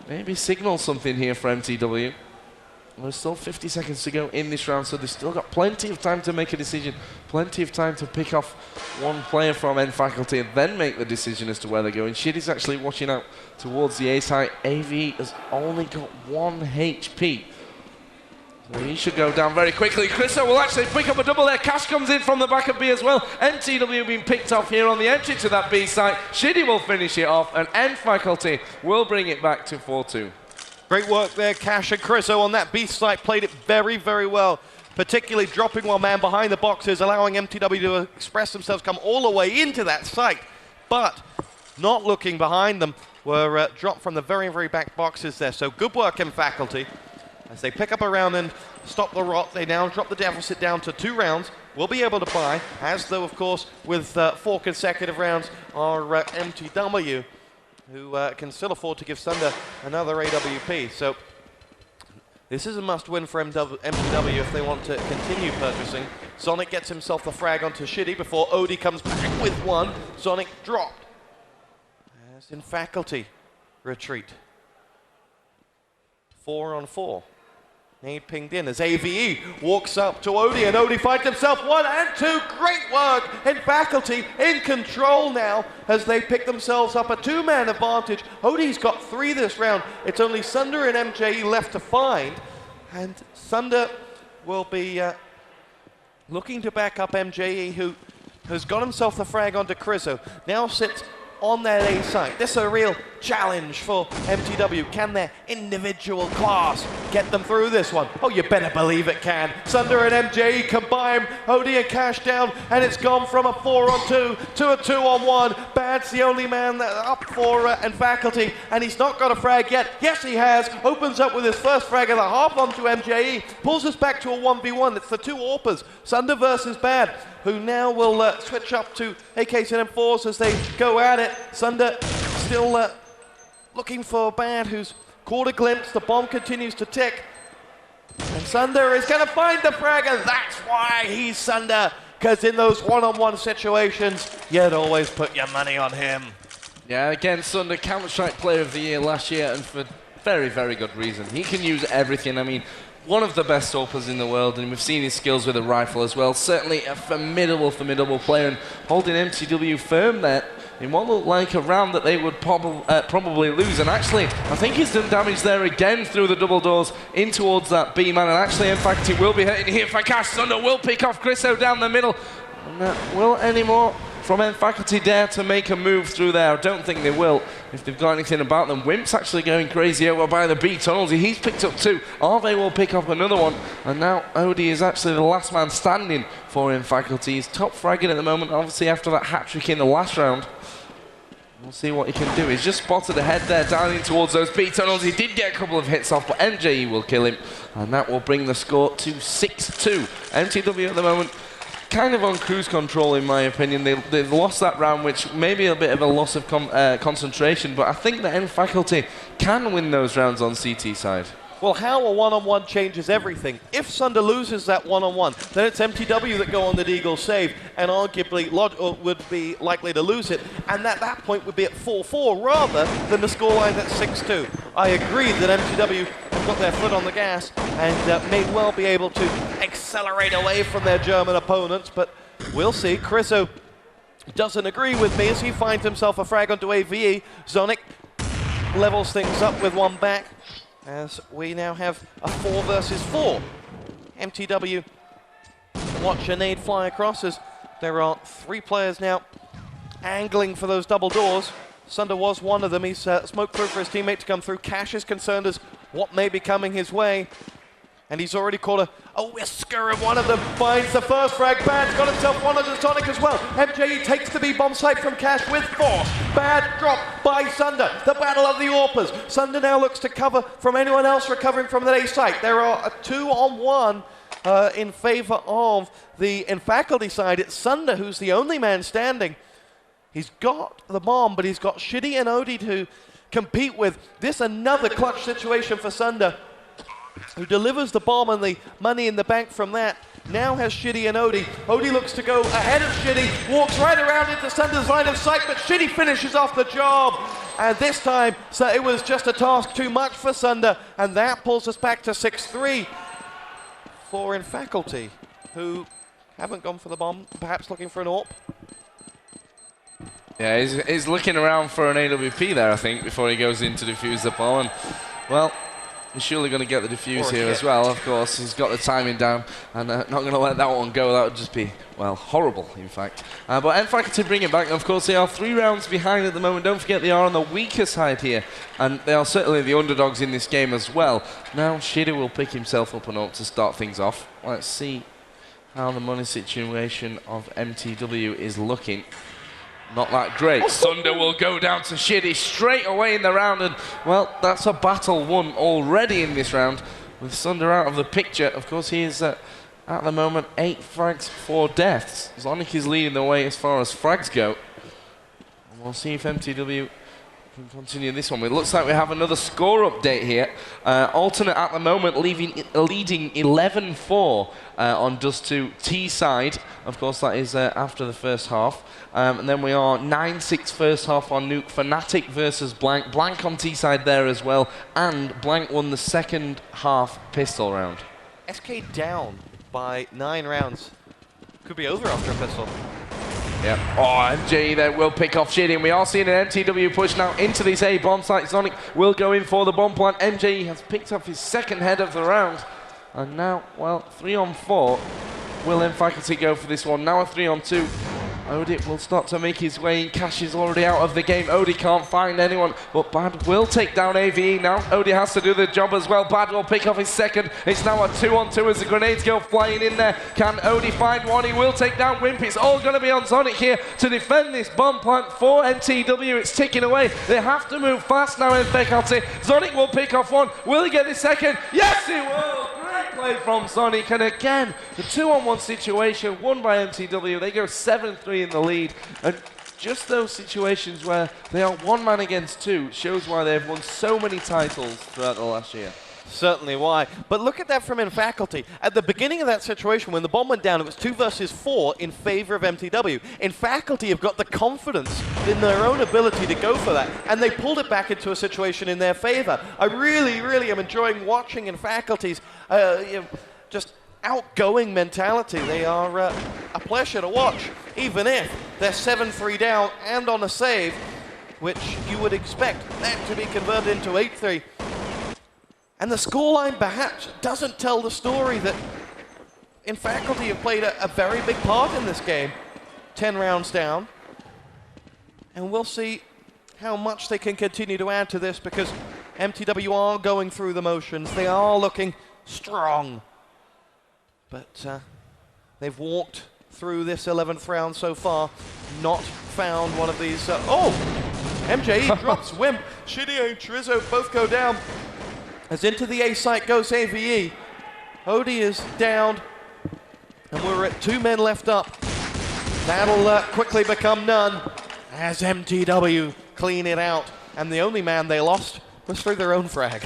maybe signal something here for mTw. There's still 50 seconds to go in this round, so they've still got plenty of time to make a decision, plenty of time to pick off one player from mFaculty and then make the decision as to where they're going. Shitty's actually watching out towards the A site. AV has only got 1 HP. So he should go down very quickly. Chriso will actually pick up a double there. Cash comes in from the back of B as well. mTw being picked off here on the entry to that B site. Shitty will finish it off, and mFaculty will bring it back to 4-2. Great work there, Cash and Chriso on that B site. Played it very, very well, particularly dropping one man behind the boxes, allowing mTw to express themselves, come all the way into that site. But not looking behind them, were dropped from the very, very back boxes there. So good work, mFaculty. As they pick up a round and stop the rot, they now drop the deficit down to 2 rounds. Will be able to buy, as though, of course, with 4 consecutive rounds are mTw, who can still afford to give Sunder another AWP. So this is a must-win for mTw if they want to continue purchasing. Zonic gets himself the frag onto Shitty before Odie comes back with one. Zonic dropped. As mFaculty retreat. 4-on-4. Nade pinged in as AVE walks up to Odie, and Odie finds himself 1 and 2. Great work. mFaculty in control now as they pick themselves up a 2-man advantage. Odie's got 3 this round. It's only Sunder and MJE left to find. And Sunder will be looking to back up MJE, who has got himself the frag onto Chriso. Now sits on that A site. This is a real challenge for mTw. Can their individual class get them through this one? Oh, you better believe it can. Sunder and MJE combine, Odie and Cash down, and it's gone from a 4-on-2 to a 2-on-1. Bad's the only man up for mFaculty, and he's not got a frag yet. Yes, he has. Opens up with his first frag of the half onto MJE. Pulls us back to a 1v1. It's the 2 AWPers. Sunder versus Bad, who now will switch up to AKs and M4s as they go at it. Sunder still looking for Bad, who's caught a glimpse. The bomb continues to tick. And Sunder is going to find the frag, and that's why he's Sunder. because in those one-on-one situations, you'd always put your money on him. Yeah, again, Sunder, Counter-Strike Player of the Year last year, and for very, very good reason. He can use everything. I mean, one of the best AWPers in the world, and we've seen his skills with a rifle as well. Certainly a formidable player, and holding mTw firm there in what looked like a round that they would probably lose. And actually, I think he's done damage there again through the double doors in towards that B-man. And actually, in fact, he will be hitting here for Cash. Sunder will pick off Chriso down the middle. And will any more from M-Faculty dare to make a move through there? I don't think they will, if they've got anything about them. Wimp's actually going crazy over by the B tunnels. He's picked up 2. Arve will pick up another one. And now Odie is actually the last man standing for M-Faculty. He's top fragging at the moment, obviously after that hat-trick in the last round. We'll see what he can do. He's just spotted ahead there, down in towards those B tunnels. He did get a couple of hits off, but MJE will kill him. And that will bring the score to 6-2. mTw at the moment kind of on cruise control, in my opinion. They've lost that round, which may be a bit of a loss of concentration, but I think that M-Faculty can win those rounds on CT side. Well, how a one-on-one changes everything. If Sunder loses that one-on-one, then it's mTw that go on the Deagle save, and arguably would be likely to lose it, and at that point would be at 4-4 rather than the scoreline at 6-2. I agree that mTw have got their foot on the gas and may well be able to accelerate away from their German opponents, but we'll see. Chriso doesn't agree with me as he finds himself a frag onto AVE. Zonic levels things up with one back, as we now have a 4 versus 4. mTw watch a nade fly across as there are 3 players now angling for those double doors. Sunder was one of them. He's smoked through for his teammate to come through. Cash is concerned as what may be coming his way. And he's already caught a whisker of one of them. Finds the first frag. Bad's got himself one on the Sonic as well. MJE takes the B-bomb site from Cash with force. Bad drop by Sunder. The battle of the AWPers. Sunder now looks to cover from anyone else recovering from that A site. There are a 2-on-1 in favor of the M-Faculty side. It's Sunder who's the only man standing. He's got the bomb, but he's got Shitty and Odie to compete with. This another clutch situation for Sunder, who delivers the bomb and the money in the bank from that. Now has Shitty and Odie. Odie looks to go ahead of Shitty, walks right around into Sunder's line of sight, but Shitty finishes off the job. And this time, so it was just a task too much for Sunder, and that pulls us back to 6-3 for M-Faculty, who haven't gone for the bomb, perhaps looking for an AWP. Yeah, he's looking around for an AWP there, I think, before he goes in to defuse the bomb. And, well, he's surely going to get the defuse here as well, of course. He's got the timing down, and not going to let that one go. That would just be, well, horrible, in fact. But M-Faculty bring it back, and of course they are 3 rounds behind at the moment. Don't forget they are on the weaker side here, and they are certainly the underdogs in this game as well. Now Shida will pick himself up and up to start things off. Let's see how the money situation of mTw is looking. Not that great. Sunder will go down to Shitty straight away in the round, and, well, that's a battle won already in this round. With Sunder out of the picture, of course, he is at the moment 8 frags, 4 deaths. Zonic is leading the way as far as frags go. And we'll see if mTw can continue this one. It looks like we have another score update here. Alternate at the moment leading 11-4 on Dust 2 T side. Of course, that is after the first half. And then we are 9-6 first half on Nuke. Fnatic versus Blank. Blank on T side there as well. And Blank won the second half pistol round. SK down by 9 rounds. Could be over after a pistol. Yep. Oh, MJ there will pick off Shitty, and we are seeing an mTw push now into this A bomb site. Zonic will go in for the bomb plant. MJ has picked up his second head of the round. And now, well, 3-on-4. Will M-Faculty go for this one? Now a 3-on-2. Odie will start to make his way in. Cash is already out of the game. Odie can't find anyone, but Bad will take down AVE now. Odie has to do the job as well. Bad will pick off his second. It's now a 2-on-2 as the grenades go flying in there. Can Odie find one? He will take down Wimp. It's all going to be on Zonic here to defend this bomb plant for mTw. It's ticking away. They have to move fast now in Faculty. Zonic will pick off one. Will he get the second? Yes, he will! Great play from Sonic, and again, the 2-on-1 situation won by mTw. They go 7-3 in the lead, and just those situations where they are 1 man against 2 shows why they've won so many titles throughout the last year. Certainly why. But look at that from mFaculty. At the beginning of that situation, when the bomb went down, it was 2 versus 4 in favor of mTw. mFaculty have got the confidence in their own ability to go for that, and they pulled it back into a situation in their favor. I really, really am enjoying watching mFaculty's just outgoing mentality. They are a pleasure to watch, even if they're 7-3 down and on a save, which you would expect that to be converted into 8-3. And the scoreline perhaps doesn't tell the story that mFaculty have played a very big part in this game. 10 rounds down. And we'll see how much they can continue to add to this, because mTw are going through the motions. They are looking strong. But they've walked through this 11th round so far, not found one of these. MJE drops Wimp. Shitty and Trizzo both go down. As into the A site goes AVE. Odie is down, and we're at 2 men left up. That'll quickly become none as mTw clean it out. And the only man they lost was through their own frag.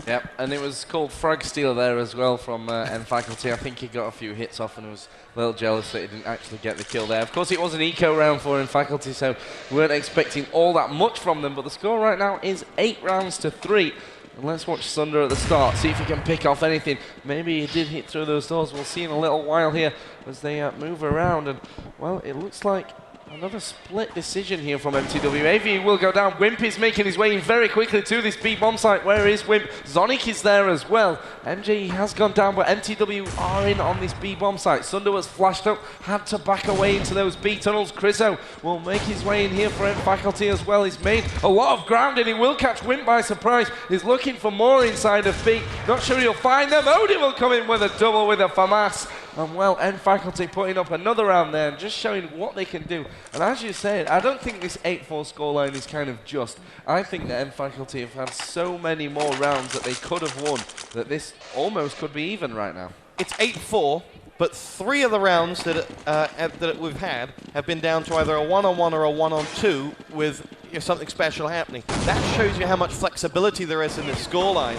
Yep, and it was called Frag Steal there as well from mFaculty. I think he got a few hits off and was a little jealous that he didn't actually get the kill there. Of course, it was an eco round for mFaculty, so we weren't expecting all that much from them, but the score right now is 8 rounds to 3. And let's watch Sunder at the start, see if he can pick off anything. Maybe he did hit through those doors. We'll see in a little while here as they move around. And, well, it looks like another split decision here from mTw. AV will go down. Wimp is making his way in very quickly to this B bomb site. Where is Wimp? Zonic is there as well. MJ has gone down, but mTw are in on this B bomb site. Sunder was flashed up, had to back away into those B tunnels. Chriso will make his way in here for mFaculty as well. He's made a lot of ground and he will catch Wimp by surprise. He's looking for more inside of B. Not sure he'll find them. Odie will come in with a double with a FAMAS. And well, mFaculty putting up another round there and just showing what they can do. And as you said, I don't think this 8-4 scoreline is kind of just. I think that mFaculty have had so many more rounds that they could have won that this almost could be even right now. It's 8-4, but 3 of the rounds that we've had have been down to either a 1-on-1 or a 1-on-2 with something special happening. That shows you how much flexibility there is in this scoreline.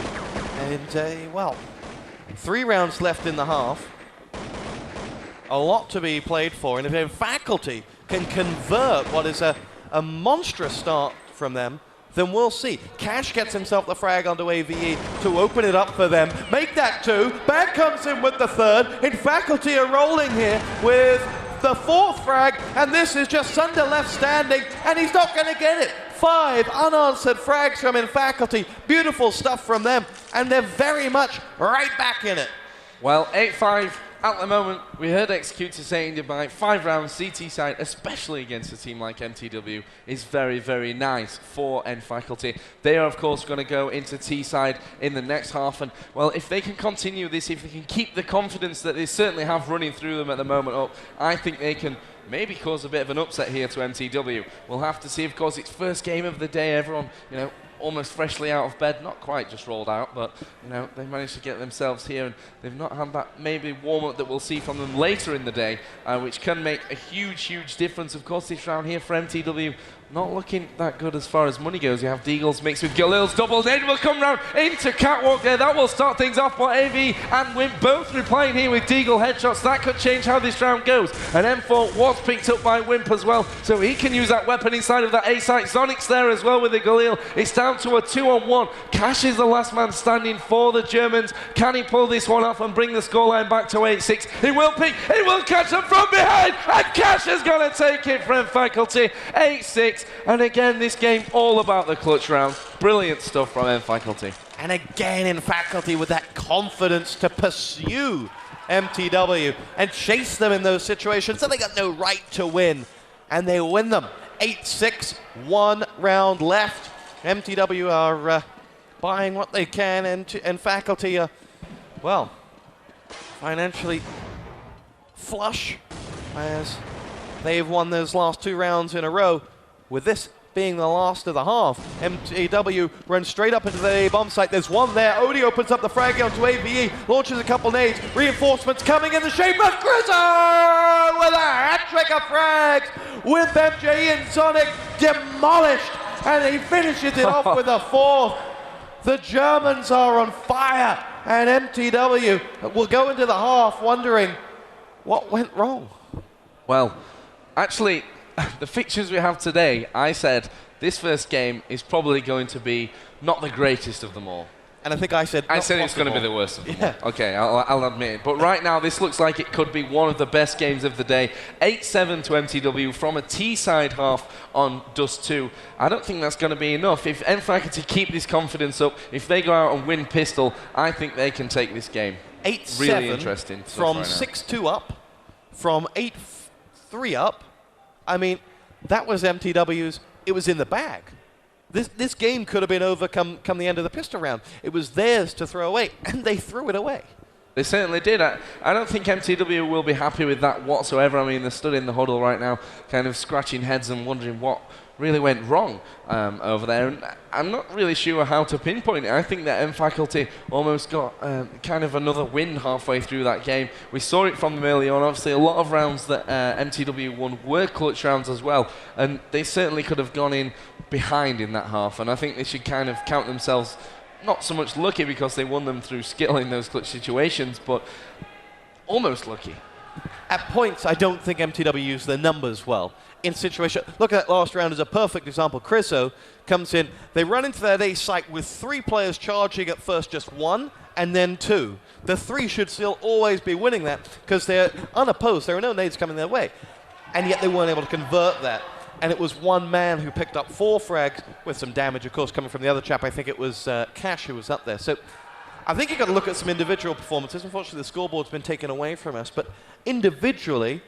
And, well, 3 rounds left in the half. A lot to be played for, and if mFaculty can convert what is a monstrous start from them, then we'll see. Cash gets himself the frag onto AVE to open it up for them. Make that 2. Bag comes in with the 3rd. mFaculty are rolling here with the 4th frag, and this is just Sunder left standing, and he's not going to get it. 5 unanswered frags from mFaculty. Beautiful stuff from them, and they're very much right back in it. Well, 8-5. At the moment, we heard Executor saying goodbye. 5 rounds, CT side, especially against a team like mTw, is very, very nice for mFaculty. They are, of course, going to go into T side in the next half. And, well, if they can continue this, if they can keep the confidence that they certainly have running through them at the moment up, I think they can maybe cause a bit of an upset here to mTw. We'll have to see. Of course, it's first game of the day. Everyone, almost freshly out of bed, not quite just rolled out, but they managed to get themselves here, and they've not had that maybe warm-up that we'll see from them later in the day, which can make a huge difference. Of course, this round here for mTw not looking that good as far as money goes. You have Deagles mixed with Galil's double. Nade will come round into Catwalk there. That will start things off, but AV and Wimp both replying here with Deagle headshots. That could change how this round goes. And M4 was picked up by Wimp as well, so he can use that weapon inside of that A site. Zonic's there as well with the Galil. It's down to a 2-on-1. Cash is the last man standing for the Germans. Can he pull this one off and bring the scoreline back to 8-6? He will pick, he will catch them from behind, and Cash is going to take it from mFaculty. 8-6. And again, this game all about the clutch round. Brilliant stuff from mFaculty. And again, mFaculty with that confidence to pursue mTw and chase them in those situations that they got no right to win. And they win them. 8-6, 1 round left. mTw are buying what they can, and mFaculty are, well, financially flush as they've won those last 2 rounds in a row. With this being the last of the half, mTw runs straight up into the bomb site. There's one there. Odie opens up the frag onto AVE, launches a couple nades. Reinforcements coming in the shape of Grizzle with a hat-trick of frags with MJ and Sonic demolished. And he finishes it off with a 4th. The Germans are on fire, and mTw will go into the half wondering what went wrong. Well, actually, the fixtures we have today, I said this first game is probably going to be not the greatest of them all. And I think I said it's going to be the worst of them all. Okay, I'll admit it. But right now, this looks like it could be one of the best games of the day. 8-7 to mTw from a T-side half on Dust 2. I don't think that's going to be enough. If mFaculty keep this confidence up, if they go out and win Pistol, I think they can take this game. 8-7 really interesting from right 6-2 up, from 8-3 up. I mean, that was mTw's. It was in the bag. This game could have been over come the end of the pistol round. It was theirs to throw away, and they threw it away. They certainly did. I don't think mTw will be happy with that whatsoever. I mean, they're stood in the huddle right now, kind of scratching heads and wondering what really went wrong over there. And I'm not really sure how to pinpoint it. I think that mFaculty almost got kind of another win halfway through that game. We saw it from them early on. Obviously, a lot of rounds that mTw won were clutch rounds as well, and they certainly could have gone in behind in that half. And I think they should kind of count themselves not so much lucky because they won them through skill in those clutch situations, but almost lucky. At points, I don't think mTw used their numbers well. In situation, look at that last round as a perfect example. Chriso comes in, they run into that A site with 3 players charging at first just 1 and then 2. The 3 should still always be winning that because they're unopposed. There are no nades coming their way. And yet they weren't able to convert that. And it was one man who picked up 4 frags with some damage, of course, coming from the other chap. I think it was Cash who was up there. So I think you've got to look at some individual performances. Unfortunately, the scoreboard's been taken away from us. But individually,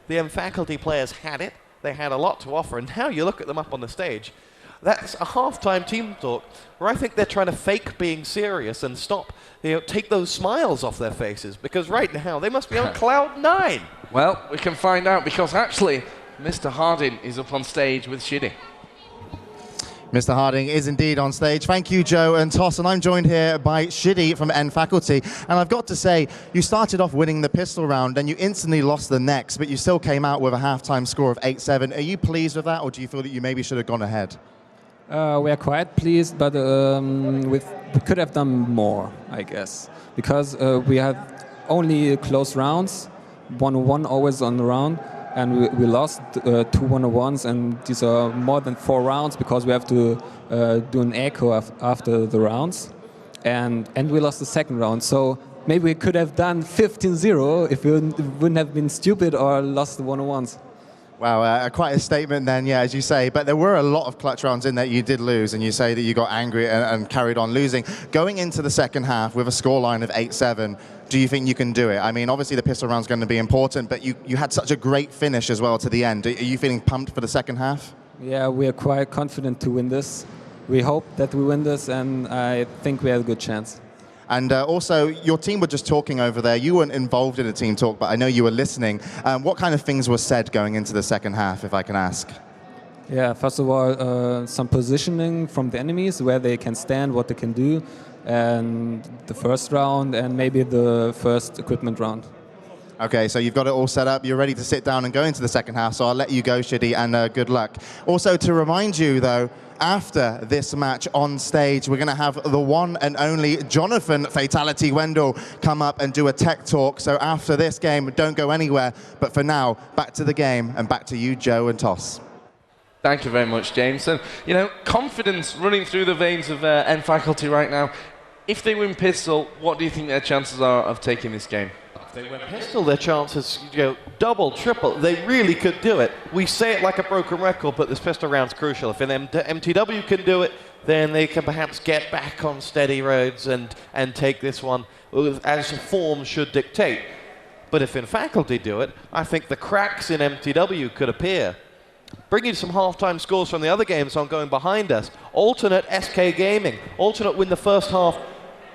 the mFaculty players had it. They had a lot to offer. And now you look at them up on the stage. That's a half-time team talk where I think they're trying to fake being serious and stop, take those smiles off their faces. Because right now, they must be on cloud 9. Well, we can find out because actually, Mr. Harding is up on stage with Shiddy. Mr. Harding is indeed on stage. Thank you, Joe and Toss. And I'm joined here by Shiddy from mFaculty. And I've got to say, you started off winning the pistol round and you instantly lost the next, but you still came out with a halftime score of 8-7. Are you pleased with that, or do you feel that you maybe should have gone ahead? We are quite pleased, but we could have done more, I guess, because we have only close rounds, 1-1 always on the round. And we lost 2 1-1s, and these are more than 4 rounds because we have to do an echo after the rounds. And we lost the second round. So maybe we could have done 15-0 if we wouldn't have been stupid or lost the 1-1s. Wow, quite a statement then, yeah, as you say. But there were a lot of clutch rounds in that you did lose, and you say that you got angry and carried on losing. Going into the second half with a scoreline of 8-7, do you think you can do it? I mean, obviously the pistol round's going to be important, but you had such a great finish as well to the end. Are you feeling pumped for the second half? Yeah, we are quite confident to win this. We hope that we win this, and I think we have a good chance. And also, your team were just talking over there. You weren't involved in a team talk, but I know you were listening. What kind of things were said going into the second half, if I can ask? Yeah, first of all, some positioning from the enemies, where they can stand, what they can do, and the first round, and maybe the first equipment round. Okay, so you've got it all set up. You're ready to sit down and go into the second half, so I'll let you go, Shiddy, and good luck. Also, to remind you, though, after this match on stage, we're going to have the one and only Jonathan Fatality Wendell come up and do a tech talk. So after this game, don't go anywhere. But for now, back to the game and back to you, Joe and Toss. Thank you very much, James. And, confidence running through the veins of mFaculty right now. If they win pistol, what do you think their chances are of taking this game? If they win pistol, their chances, double, triple. They really could do it. We say it like a broken record, but this pistol round's crucial. If mTw can do it, then they can perhaps get back on steady roads and take this one as form should dictate. But if mFaculty do it, I think the cracks in mTw could appear. Bringing some halftime scores from the other games ongoing behind us. Alternate SK Gaming. Alternate win the first half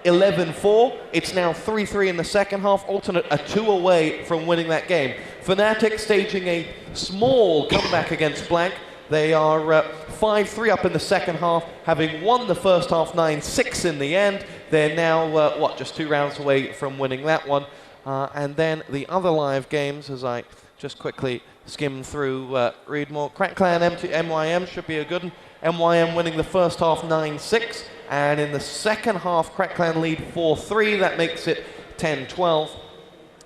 11-4. It's now 3-3 in the second half. Alternate are 2 away from winning that game. Fnatic staging a small comeback against Blank. They are 5-3 up in the second half, having won the first half 9-6 in the end. They're now, just 2 rounds away from winning that one. And then the other live games, as I just quickly skim through, read more. Crack Clan MYM should be a good one. MYM winning the first half 9-6. And in the second half, Crackland lead 4-3. That makes it 10-12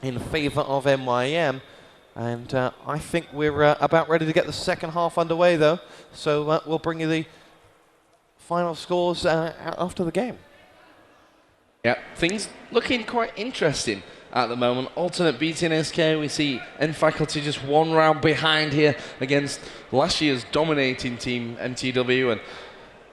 in favor of MYM. And I think we're about ready to get the second half underway, though. So we'll bring you the final scores after the game. Yeah, things looking quite interesting at the moment. Alternate beating SK. We see mFaculty just one round behind here against last year's dominating team, mTw. And,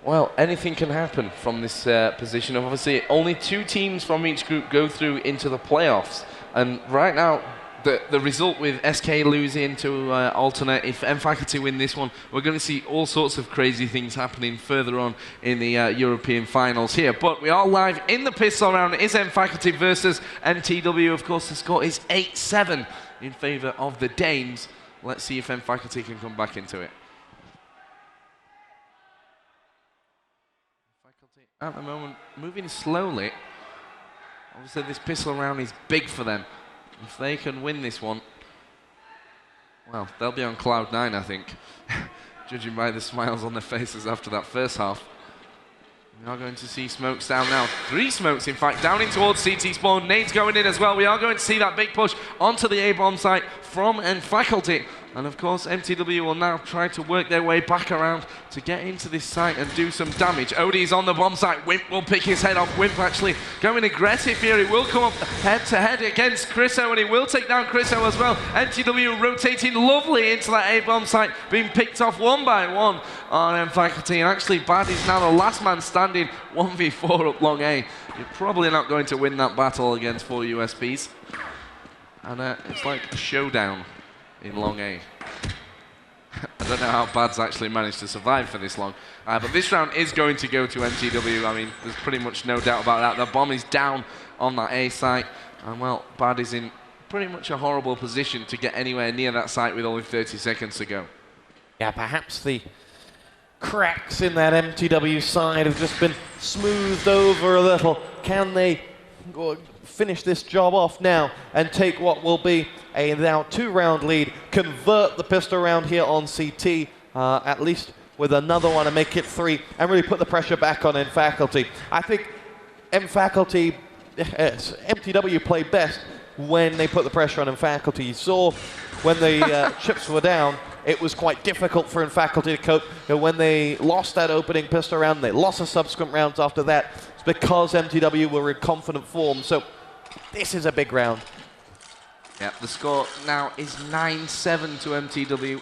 well, anything can happen from this position. Obviously, only 2 teams from each group go through into the playoffs. And right now, the result with SK losing to alternate, if mFaculty win this one, we're going to see all sorts of crazy things happening further on in the European finals here. But we are live in the pistol round. It is mFaculty versus mTw. Of course, the score is 8-7 in favour of the Danes. Let's see if mFaculty can come back into it. Faculty at the moment moving slowly. Obviously, this pistol round is big for them. If they can win this one, well, they'll be on cloud 9, I think, judging by the smiles on their faces after that first half. We are going to see smokes down now. 3 smokes, in fact, down in towards CT spawn. Nade's going in as well. We are going to see that big push onto the A-bomb site from mFaculty. And of course, mTw will now try to work their way back around to get into this site and do some damage. Odie's on the bomb site. Wimp will pick his head off. Wimp actually going aggressive here. He will come up head-to-head against Chriso, and he will take down Chriso as well. mTw rotating lovely into that A-bomb site, being picked off one by one on mFaculty. And actually, Bad is now the last man standing, 1v4 up long A. You're probably not going to win that battle against 4 USPs. And it's like a showdown in long A. I don't know how Bad's actually managed to survive for this long. But this round is going to go to mTw. I mean, there's pretty much no doubt about that. The bomb is down on that A site. And, well, Bad is in pretty much a horrible position to get anywhere near that site with only 30 seconds to go. Yeah, perhaps the cracks in that mTw side have just been smoothed over a little. Can they finish this job off now and take what will be a now 2-round lead, convert the pistol round here on CT, at least with another one, and make it 3, and really put the pressure back on mFaculty. I think mFaculty, mTw play best when they put the pressure on mFaculty. You saw when the chips were down, it was quite difficult for mFaculty to cope. When they lost that opening pistol round, they lost the subsequent rounds after that. It's because mTw were in confident form. So this is a big round. Yeah, the score now is 9-7 to mTw.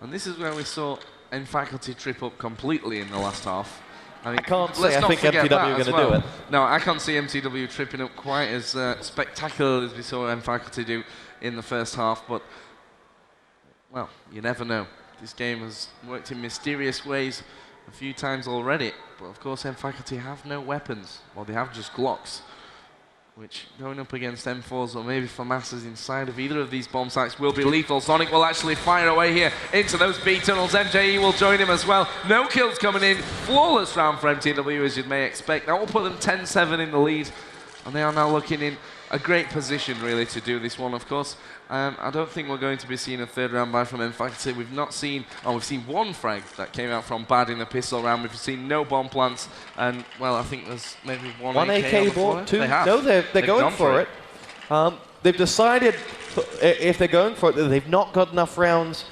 And this is where we saw mFaculty trip up completely in the last half. I mean, I can't say I think mTw are going to do it. No, I can't see mTw tripping up quite as spectacular as we saw mFaculty do in the first half. But, well, you never know. This game has worked in mysterious ways a few times already. But, of course, mFaculty have no weapons. Well, they have just Glocks, which going up against M4s or maybe FAMASas inside of either of these bomb sites will be lethal. Sonic will actually fire away here into those B tunnels. MJE will join him as well. No kills coming in. Flawless round for mTw, as you may expect. That will put them 10-7 in the lead. And they are now looking in a great position, really, to do this one, of course. I don't think we're going to be seeing a 3rd round buy from mFaculty. We've not seen, we've seen 1 frag that came out from Bad in the pistol round. We've seen no bomb plants, and, well, I think there's maybe 1 AK ball, 2. They have. No, they're going for it. They've decided, if they're going for it, that they've not got enough rounds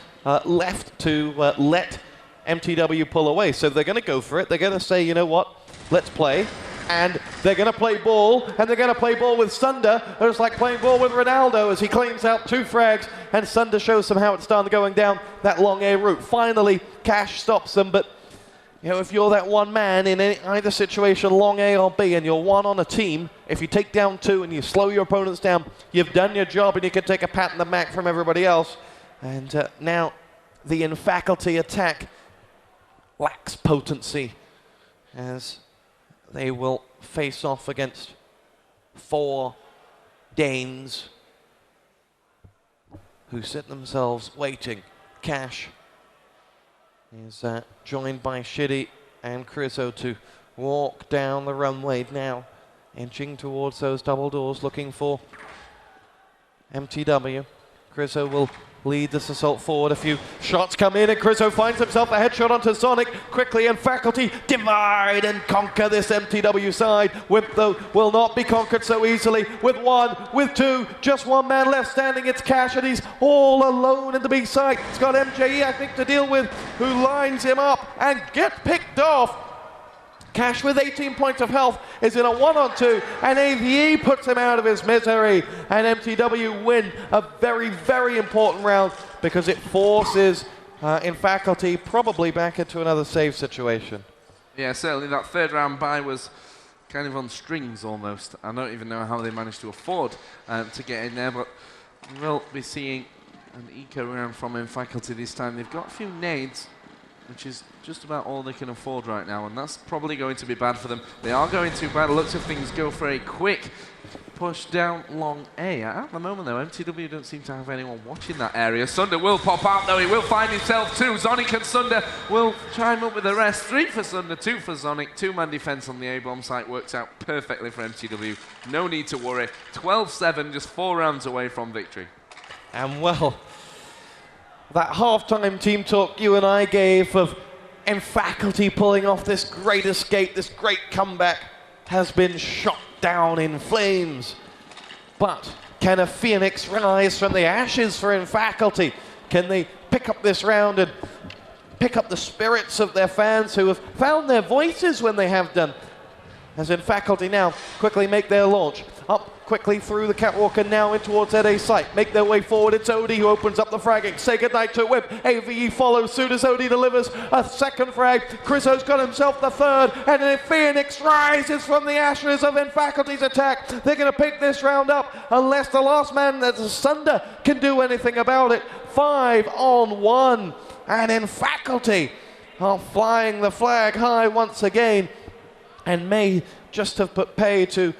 left to let mTw pull away. So they're going to go for it. They're going to say, you know what, let's play. And they're going to play ball, and they're going to play ball with Sunder. It's like playing ball with Ronaldo as he claims out 2 frags, and Sunder shows them how it's done going down that long A route. Finally, Cash stops them, but you know, if you're that one man in either situation, long A or B, and you're one on a team, if you take down 2 and you slow your opponents down, you've done your job and you can take a pat in the back from everybody else. And now the mFaculty attack lacks potency as they will face off against 4 Danes who sit themselves waiting. Cash is joined by Shitty and Chriso to walk down the runway now, inching towards those double doors, looking for mTw. Krizo will lead this assault forward. A few shots come in, and Krizo finds himself a headshot onto Sonic. Quickly, and Faculty divide and conquer this MTW side. Wimp, though, will not be conquered so easily. With one, with two, just one man left standing. It's Cash, and he's all alone in the B side. He's got MJE, I think, to deal with, who lines him up and gets picked off. Cash with 18 points of health is in a 1-on-2, and AVE puts him out of his misery, and MTW win a very, very important round because it forces in Faculty probably back into another save situation. Yeah, certainly that third round bye was kind of on strings almost. I don't even know how they managed to afford to get in there, but we'll be seeing an eco round from Faculty this time. They've got a few nades, which is just about all they can afford right now, and that's probably going to be bad for them. They are going to, by the looks of things, go for a quick push down long A. At the moment, though, MTW don't seem to have anyone watching that area. Sunder will pop out, though. He will find himself two. Zonic and Sunder will chime up with the rest. 3 for Sunder, 2 for Zonic. 2-man defense on the A-bomb site works out perfectly for MTW. No need to worry. 12-7, just 4 rounds away from victory. And well, that halftime team talk you and I gave of Faculty pulling off this great escape, this great comeback, has been shot down in flames. But can a phoenix rise from the ashes for Faculty? Can they pick up this round and pick up the spirits of their fans who have found their voices when they have done? As Faculty now quickly make their launch. Up quickly through the catwalk and now in towards ZA site. Make their way forward. It's Odie who opens up the fragging. Say goodnight to Whip. AVE follows soon as Odie delivers a second frag. Krizo's got himself the third, and then Phoenix rises from the ashes of Faculty's attack. They're going to pick this round up unless the last man, that's Sunder, can do anything about it. 5-on-1, and Faculty are flying the flag high once again, and may just have put pay to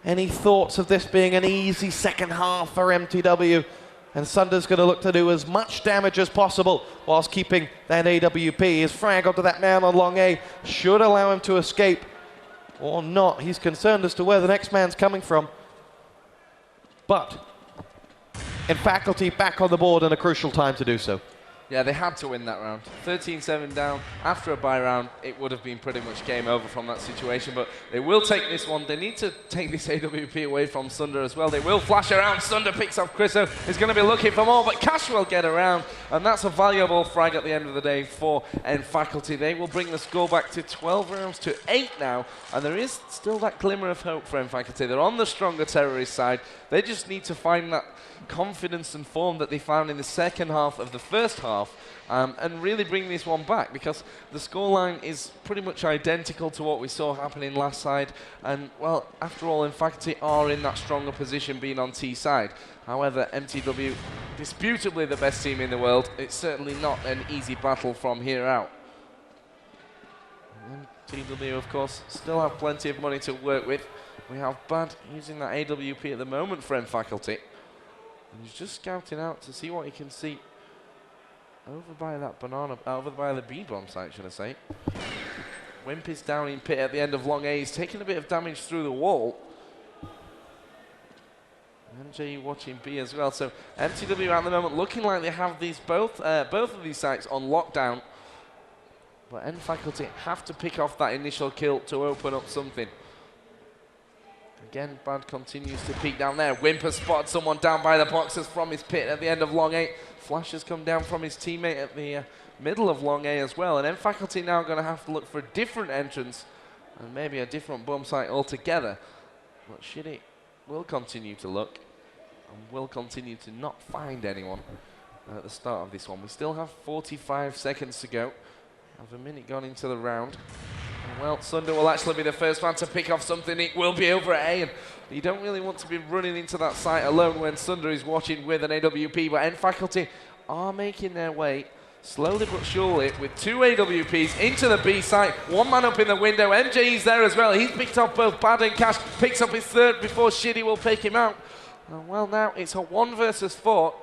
any thoughts of this being an easy second half for MTW. And Sunder's going to look to do as much damage as possible whilst keeping that AWP. His frag onto that man on long A should allow him to escape, or not. He's concerned as to where the next man's coming from. But Faculty back on the board in a crucial time to do so. Yeah, they had to win that round. 13-7 down. After a bye round, it would have been pretty much game over from that situation, but they will take this one. They need to take this AWP away from Sunder as well. They will flash around. Sunder picks off Krizo. He's going to be looking for more, but Cash will get around, and that's a valuable frag at the end of the day for Faculty. They will bring the score back to 12 rounds to 8 now, and there is still that glimmer of hope for Faculty. They're on the stronger terrorist side. They just need to find that confidence and form that they found in the second half of the first half, and really bring this one back, because the scoreline is pretty much identical to what we saw happening last side, and well, after all, Faculty are in that stronger position being on T side. However, MTW, disputably the best team in the world, it's certainly not an easy battle from here out. MTW, of course, still have plenty of money to work with. We have Bad using that AWP at the moment for Faculty. And he's just scouting out to see what he can see over by that over by the B-bomb site, should I say. Wimp is down in pit at the end of long A. He's taking a bit of damage through the wall. MJ watching B as well. So MTW at the moment looking like they have these both of these sites on lockdown. But Faculty have to pick off that initial kill to open up something. Again, Bad continues to peek down there. Wimp has spotted someone down by the boxes from his pit at the end of long A. Flash has come down from his teammate at the middle of long A as well. And Faculty now going to have to look for a different entrance and maybe a different bomb site altogether. But Shitty will continue to look and will continue to not find anyone at the start of this one. We still have 45 seconds to go. Have a minute gone into the round. Well, Sunder will actually be the first man to pick off something. It will be over at A, and you don't really want to be running into that site alone when Sunder is watching with an AWP, but Faculty are making their way slowly but surely with 2 AWPs into the B site. One man up in the window. MJ's there as well. He's picked off both Bad and Cash. Picks up his third before Shitty will pick him out. And well, now it's a 1 versus 4.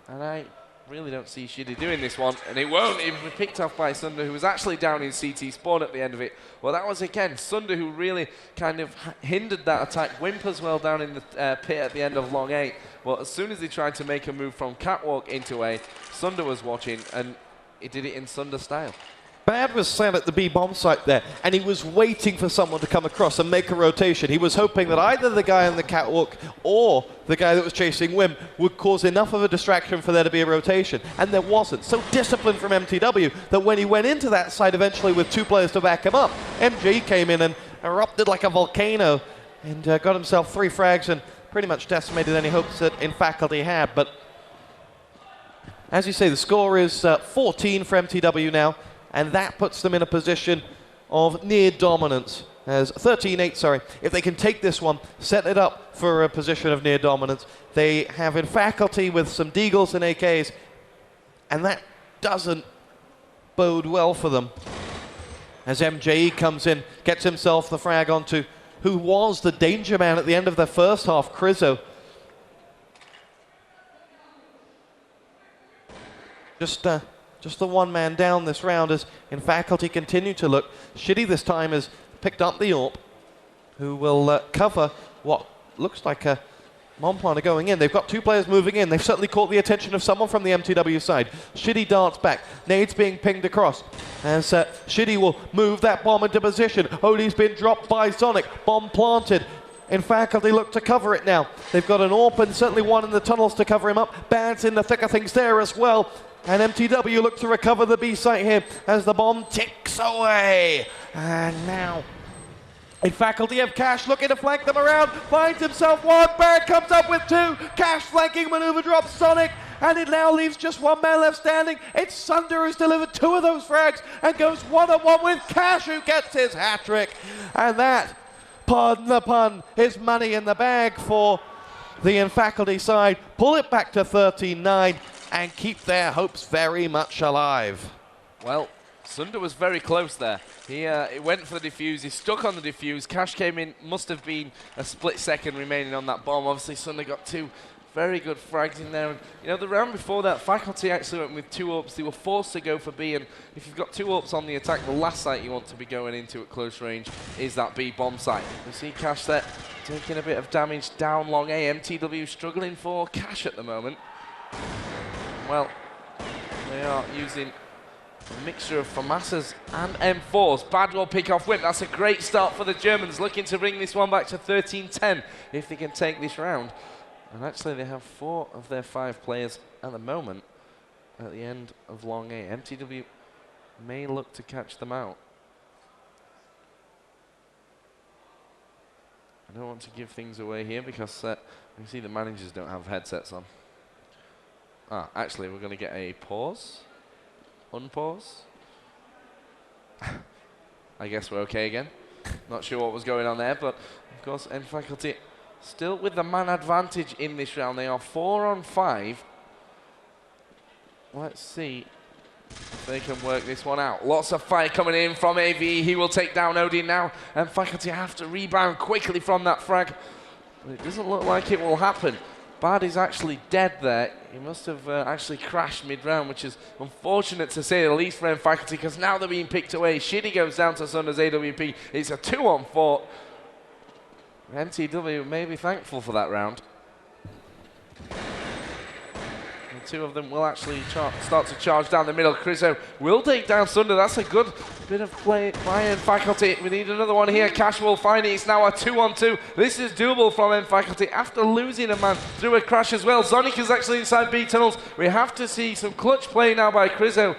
And really don't see Shidi doing this one, and it won't even be picked off by Sunder, who was actually down in CT spawn at the end of it. Well, that was again Sunder who really kind of hindered that attack. Wimp as well down in the pit at the end of long 8. Well, as soon as he tried to make a move from catwalk into A, Sunder was watching, and he did it in Sunder style. Bad was sat at the B bomb site there, and he was waiting for someone to come across and make a rotation. He was hoping that either the guy on the catwalk or the guy that was chasing Wim would cause enough of a distraction for there to be a rotation, and there wasn't. So disciplined from mTw that when he went into that site eventually with 2 players to back him up, MG came in and erupted like a volcano and got himself 3 frags and pretty much decimated any hopes that in faculty had. But as you say, the score is 14 for mTw now, and that puts them in a position of near dominance. As 13-8, sorry. If they can take this one, set it up for a position of near dominance, they have in faculty with some Deagles and AKs, and that doesn't bode well for them. As MJE comes in, gets himself the frag onto who was the danger man at the end of the first half, Krizo. Just the one man down this round as in faculty continue to look. Shitty this time has picked up the AWP, who will cover what looks like a Mon planter going in. They've got 2 players moving in. They've certainly caught the attention of someone from the mTw side. Shitty darts back. Nades being pinged across. As Shitty will move that bomb into position. Odie's been dropped by Sonic. Bomb planted. In faculty look to cover it now. They've got an AWP and certainly one in the tunnels to cover him up. Bad's in the thick of things there as well. And mTw look to recover the B site here as the bomb ticks away. And now, in faculty have Cash looking to flank them around. Finds himself 1. Bad comes up with 2. Cash flanking maneuver drops Sonic. And it now leaves just 1 man left standing. It's Sunder who's delivered 2 of those frags and goes 1-on-1 with Cash, who gets his hat-trick. And that, pardon the pun, is money in the bag for the in faculty side. Pull it back to 13-9. And keep their hopes very much alive. Well, Sunder was very close there. He went for the defuse, he stuck on the defuse. Cash came in, must have been a split second remaining on that bomb. Obviously, Sunder got 2 very good frags in there. And, you know, the round before that, faculty actually went with 2 AWPs. They were forced to go for B, and if you've got 2 AWPs on the attack, the last site you want to be going into at close range is that B bomb site. You see Cash there taking a bit of damage down long A. mTw struggling for Cash at the moment. Well, they are using a mixture of FAMASas and M4s. Bad will pick off Wimp. That's a great start for the Germans, looking to bring this one back to 13-10 if they can take this round. And actually, they have 4 of their 5 players at the moment at the end of long A. mTw may look to catch them out. I don't want to give things away here because you can see the managers don't have headsets on. Actually, we're going to get a pause. Unpause. I guess we're okay again. Not sure what was going on there, but of course, in faculty still with the man advantage in this round. They are 4 on 5. Let's see if they can work this one out. Lots of fire coming in from AV. He will take down Odin now, and faculty have to rebound quickly from that frag. But it doesn't look like it will happen. Bad is actually dead there. He must have actually crashed mid-round, which is unfortunate to say the least for faculty, because now they're being picked away. Shitty goes down to Sunder's AWP. It's a 2-on-4. mTw may be thankful for that round. The 2 of them will actually start to charge down the middle. Krizo will take down Sunder. That's a good bit of play by faculty. We need another one here. Cash will find it. It's now a 2-on-2. This is doable from faculty after losing a man through a crash as well. Sonic is actually inside B tunnels. We have to see some clutch play now by Krizo,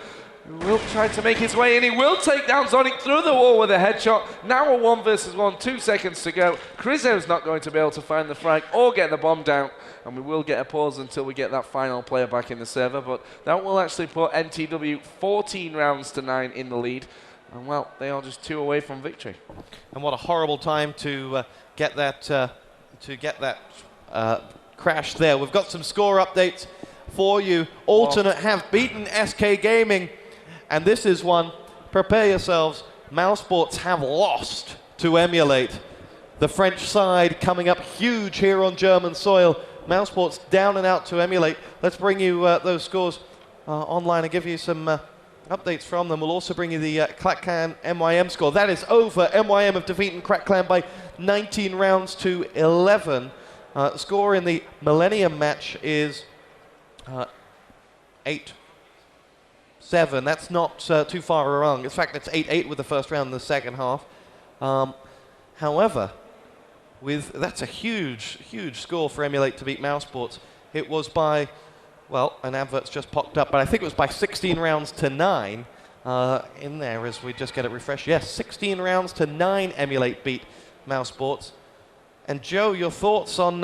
who will try to make his way in. He will take down Sonic through the wall with a headshot. Now a 1 versus 1, 2 seconds to go. Krizo's not going to be able to find the frag or get the bomb down. And we will get a pause until we get that final player back in the server. But that will actually put mTw 14 rounds to 9 in the lead. And well, they are just 2 away from victory. And what a horrible time to get that crash there. We've got some score updates for you. Alternate have beaten SK Gaming. And this is one, prepare yourselves, Mousesports have lost to Emulate. The French side coming up huge here on German soil. Mousesports down and out to Emulate. Let's bring you those scores online and give you some updates from them. We'll also bring you the Clan MYM score. That is over. MYM have defeated Crack Clan by 19 rounds to 11. Score in the Millennium match is 8-7. That's not too far wrong. In fact, it's 8-8 with the first round in the second half. However, that's a huge, huge score for Emulate to beat Mouse Sports. It was by, well, an advert's just popped up, but I think it was by 16 rounds to 9. In there as we just get it refreshed. Yes, 16 rounds to 9 Emulate beat Mouse Sports. And Joe, your thoughts on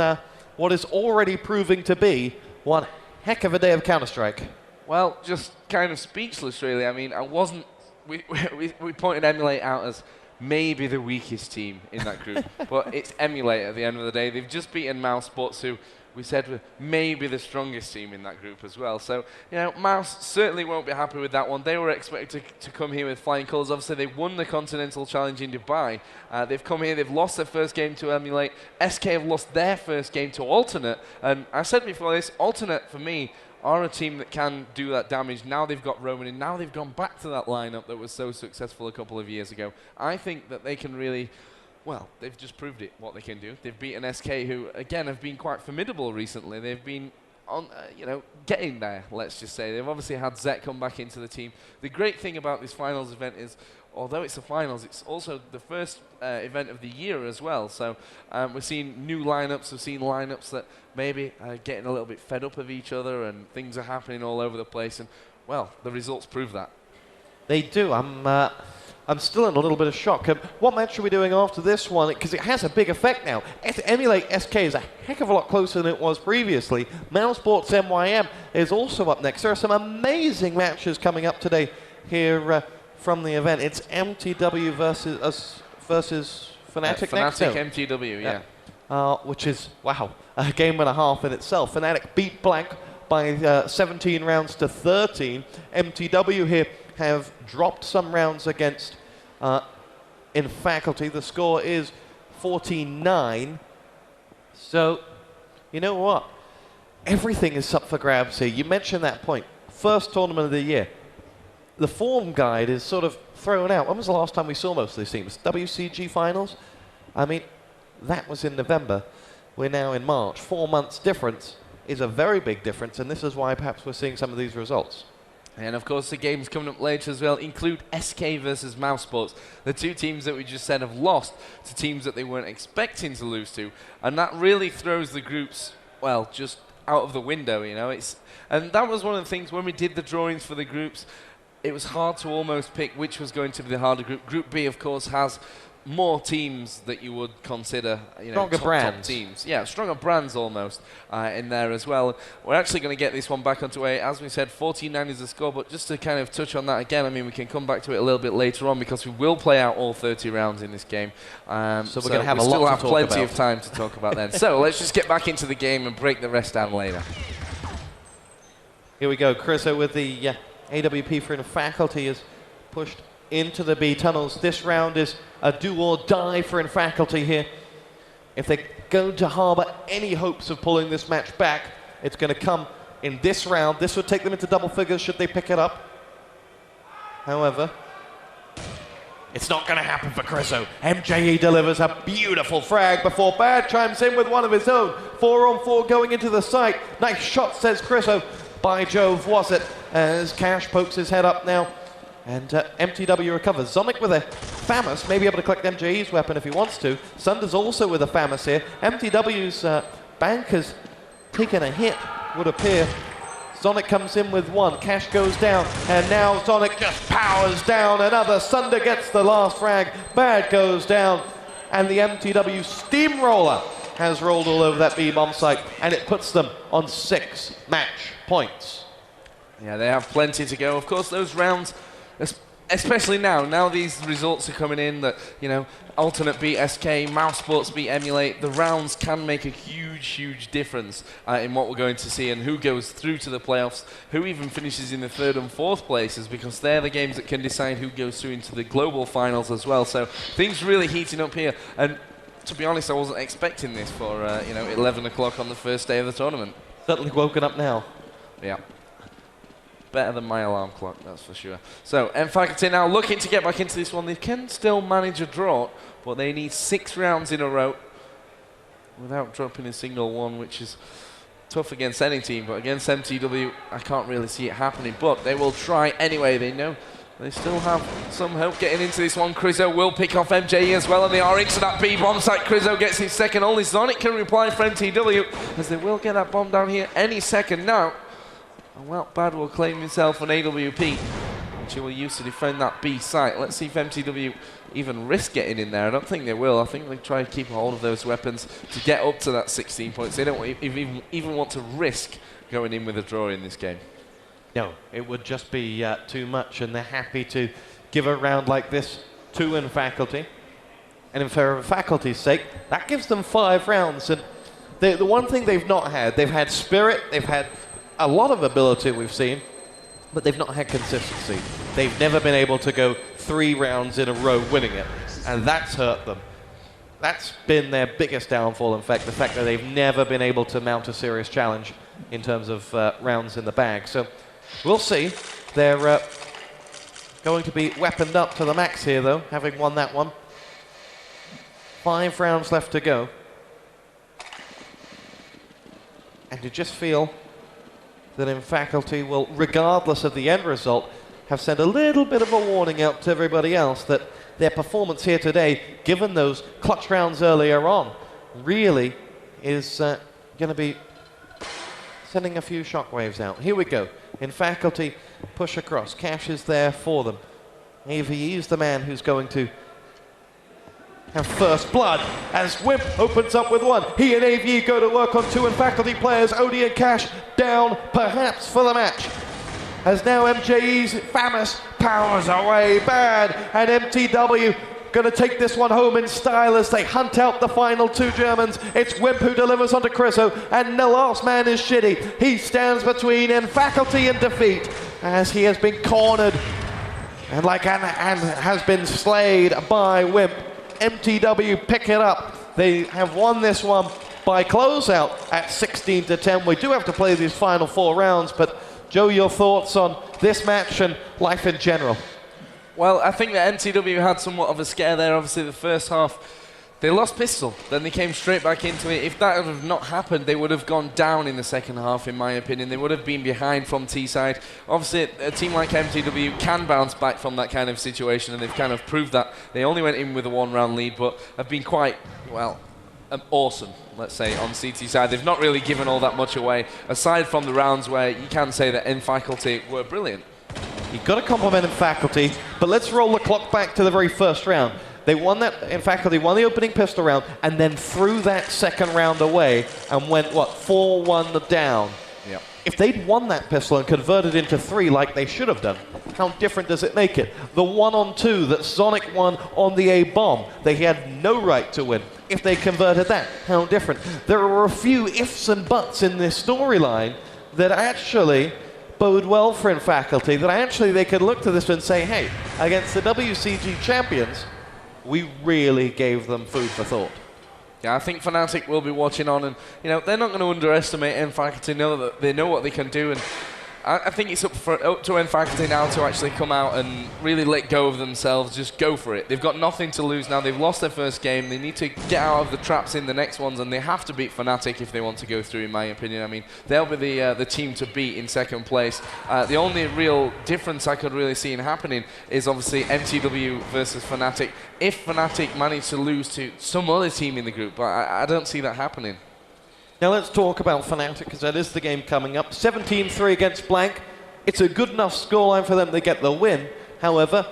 what is already proving to be one heck of a day of Counter-Strike? Well, just kind of speechless, really. I mean, we pointed Emulate out as maybe the weakest team in that group, but it's Emulate at the end of the day. They've just beaten Mouse Sports, who we said were maybe the strongest team in that group as well. So, you know, Mouse certainly won't be happy with that one. They were expected to come here with flying colours. Obviously, they won the Continental Challenge in Dubai. They've come here, they've lost their first game to Emulate. SK have lost their first game to Alternate. And I said before this, Alternate, for me, are a team that can do that damage. Now they've got Roman, and now they've gone back to that lineup that was so successful a couple of years ago. I think that they can really, well, they've just proved it, what they can do. They've beaten SK, who, again, have been quite formidable recently. They've been on, getting there, let's just say. They've obviously had Zet come back into the team. The great thing about this finals event is, although it's the finals, it's also the first event of the year as well. So we're seeing new lineups. We've seen lineups that maybe are getting a little bit fed up of each other, and things are happening all over the place. And, well, the results prove that. They do. I'm still in a little bit of shock. What match are we doing after this one? Because it has a big effect now. Emulate SK is a heck of a lot closer than it was previously. Mouse Sports MYM is also up next. There are some amazing matches coming up today here from the event. It's mTw versus Fnatic next. Fnatic mTw, yeah. Which is, wow, a game and a half in itself. Fnatic beat Blank by 17 rounds to 13. mTw here have dropped some rounds against in Faculty. The score is 49. So, you know what? Everything is up for grabs here. You mentioned that point. First tournament of the year. The form guide is sort of thrown out. When was the last time we saw most of these teams? WCG finals? I mean, that was in November. We're now in March. 4 months difference is a very big difference, and this is why perhaps we're seeing some of these results. And of course, the games coming up later as well include SK versus Mouse Sports. The two teams that we just said have lost to teams that they weren't expecting to lose to. And that really throws the groups, well, just out of the window, you know. And that was one of the things when we did the drawings for the groups, it was hard to almost pick which was going to be the harder group. Group B, of course, has more teams that you would consider, stronger top teams. Yeah, stronger brands almost in there as well. We're actually going to get this one back onto a, as we said, 49 is the score, but just to kind of touch on that again, I mean, we can come back to it a little bit later on because we will play out all 30 rounds in this game. So we're going to have plenty of time to talk about then. So let's just get back into the game and break the rest down later. Here we go. Chriso with the AWP for Faculty is pushed into the B tunnels. This round is a do or die for Faculty here. If they're going to harbour any hopes of pulling this match back, it's going to come in this round. This would take them into double figures should they pick it up. However, it's not going to happen for Chriso. MJE delivers a beautiful frag before Bad chimes in with one of his own. 4-on-4 going into the site. Nice shot, says Chriso. By Jove, was it? As Cash pokes his head up now. And mTw recovers. Zonic with a FAMAS, may be able to collect MJE's weapon if he wants to. Sunder's also with a FAMAS here. mTw's bank has taken a hit, would appear. Zonic comes in with one. Cash goes down. And now Zonic just powers down another. Sunder gets the last frag. Bad goes down. And the mTw steamroller has rolled all over that B bomb site. And it puts them on 6 match points. Yeah, they have plenty to go. Of course, those rounds, especially now these results are coming in that, Alternate beat SK, Mouse Sports beat Emulate, the rounds can make a huge difference in what we're going to see and who goes through to the playoffs, who even finishes in the 3rd and 4th places, because they're the games that can decide who goes through into the global finals as well. So things really heating up here. And to be honest, I wasn't expecting this for, 11 o'clock on the first day of the tournament. Certainly woken up now. Yeah. better than my alarm clock, that's for sure. So, mFaculty now looking to get back into this one. They can still manage a draw, but they need 6 rounds in a row without dropping a single one, which is tough against any team, but against mTw, I can't really see it happening. But they will try anyway. They know they still have some hope getting into this one. Crizzo will pick off MJE as well, and they are into that B bomb site. Crizzo gets his second. Only Sonic can reply for mTw, as they will get that bomb down here any second now. And well, Bad will claim himself an AWP, which he will use to defend that B site. Let's see if mTw even risk getting in there. I don't think they will. I think they try to keep a hold of those weapons to get up to that 16 points. They don't even want to risk going in with a draw in this game. No, it would just be too much, and they're happy to give a round like this to mFaculty. And for Faculty's sake, that gives them 5 rounds. And the one thing they've not had, they've had spirit, they've had a lot of ability we've seen, but they've not had consistency. They've never been able to go 3 rounds in a row winning it, and that's hurt them. That's been their biggest downfall, in fact, the fact that they've never been able to mount a serious challenge in terms of rounds in the bag. So we'll see. They're going to be weaponed up to the max here, though, having won that one. 5 rounds left to go. And you just feel that mFaculty will, regardless of the end result, have sent a little bit of a warning out to everybody else that their performance here today, given those clutch rounds earlier on, really is going to be sending a few shockwaves out. Here we go. mFaculty push across. Cash is there for them. AVE is the man who's going to have first blood as Wimp opens up with one. He and AVE go to work on 2 mFaculty players. Odie and Cash down perhaps for the match. As now MJE's Famous powers away bad, and mTw going to take this one home in style as they hunt out the final 2 Germans. It's Wimp who delivers onto Crizzo, and the last man is Shitty. He stands between mFaculty and defeat as he has been cornered and has been slayed by Wimp. mTw pick it up. They have won this one by closeout at 16-10. We do have to play these final 4 rounds, but Joe, your thoughts on this match and life in general? Well, I think that mTw had somewhat of a scare there. Obviously, the first half, they lost pistol. Then they came straight back into it. If that had have not happened, they would have gone down in the second half, in my opinion. They would have been behind from T-side. Obviously, a team like mTw can bounce back from that kind of situation, and they've kind of proved that. They only went in with a 1-round lead, but have been quite, well, awesome, let's say, on CT side. They've not really given all that much away, aside from the rounds where you can say that mFaculty were brilliant. You've got to compliment mFaculty, but let's roll the clock back to the very first round. They won that, mFaculty won the opening pistol round, and then threw that second round away and went, what, 4-1 down. Yep. If they'd won that pistol and converted into 3 like they should have done, how different does it make it? The 1-on-2 that Sonic won on the A-bomb, they had no right to win. If they converted that, how different? There are a few ifs and buts in this storyline that actually bode well for mFaculty, that actually they could look to this and say, hey, against the WCG champions, we really gave them food for thought. Yeah, I think Fnatic will be watching on, and they're not going to underestimate mFaculty. They know what they can do, and I think it's up to mFaculty now to actually come out and really let go of themselves, just go for it. They've got nothing to lose now. They've lost their first game. They need to get out of the traps in the next ones, and they have to beat Fnatic if they want to go through, in my opinion. I mean, they'll be the team to beat in second place. The only real difference I could really see in happening is obviously mTw versus Fnatic. If Fnatic manage to lose to some other team in the group, but I don't see that happening. Now let's talk about Fnatic, because that is the game coming up. 17-3 against Blank. It's a good enough scoreline for them to get the win. However,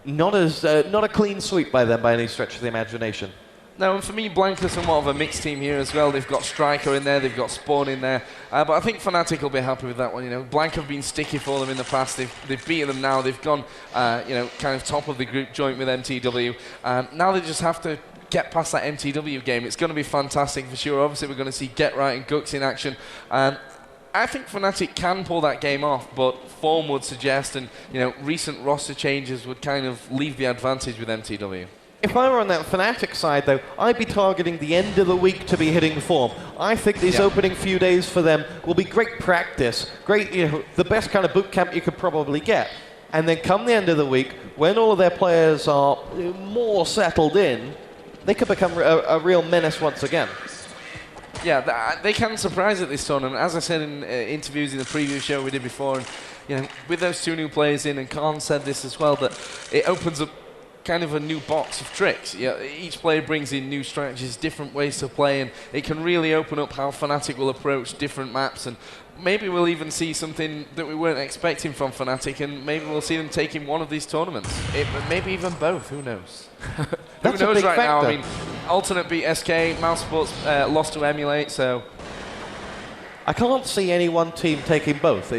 not a clean sweep by them by any stretch of the imagination. No, and for me, Blank are somewhat of a mixed team here as well. They've got Striker in there, they've got Spawn in there. But I think Fnatic will be happy with that one. Blank have been sticky for them in the past. They've beaten them now. They've gone, kind of top of the group joint with mTw. Now they just have to get past that mTw game. It's going to be fantastic for sure. Obviously, we're going to see Get Right and Gux in action. I think Fnatic can pull that game off, but form would suggest, and recent roster changes would kind of leave the advantage with mTw. If I were on that Fnatic side, though, I'd be targeting the end of the week to be hitting form. I think these opening few days for them will be great practice, great, the best kind of boot camp you could probably get. And then come the end of the week, when all of their players are more settled in, they could become a real menace once again. Yeah, they can surprise at this tournament. As I said in interviews in the previous show we did before, and with those 2 new players in, and Khan said this as well, that it opens up kind of a new box of tricks. Each player brings in new strategies, different ways to play, and it can really open up how Fnatic will approach different maps. And maybe we'll even see something that we weren't expecting from Fnatic, and maybe we'll see them taking one of these tournaments. Maybe even both, who knows? Who knows right now? I mean, Alternate beat SK, Mouse Sports lost to Emulate, so... I can't see any one team taking both.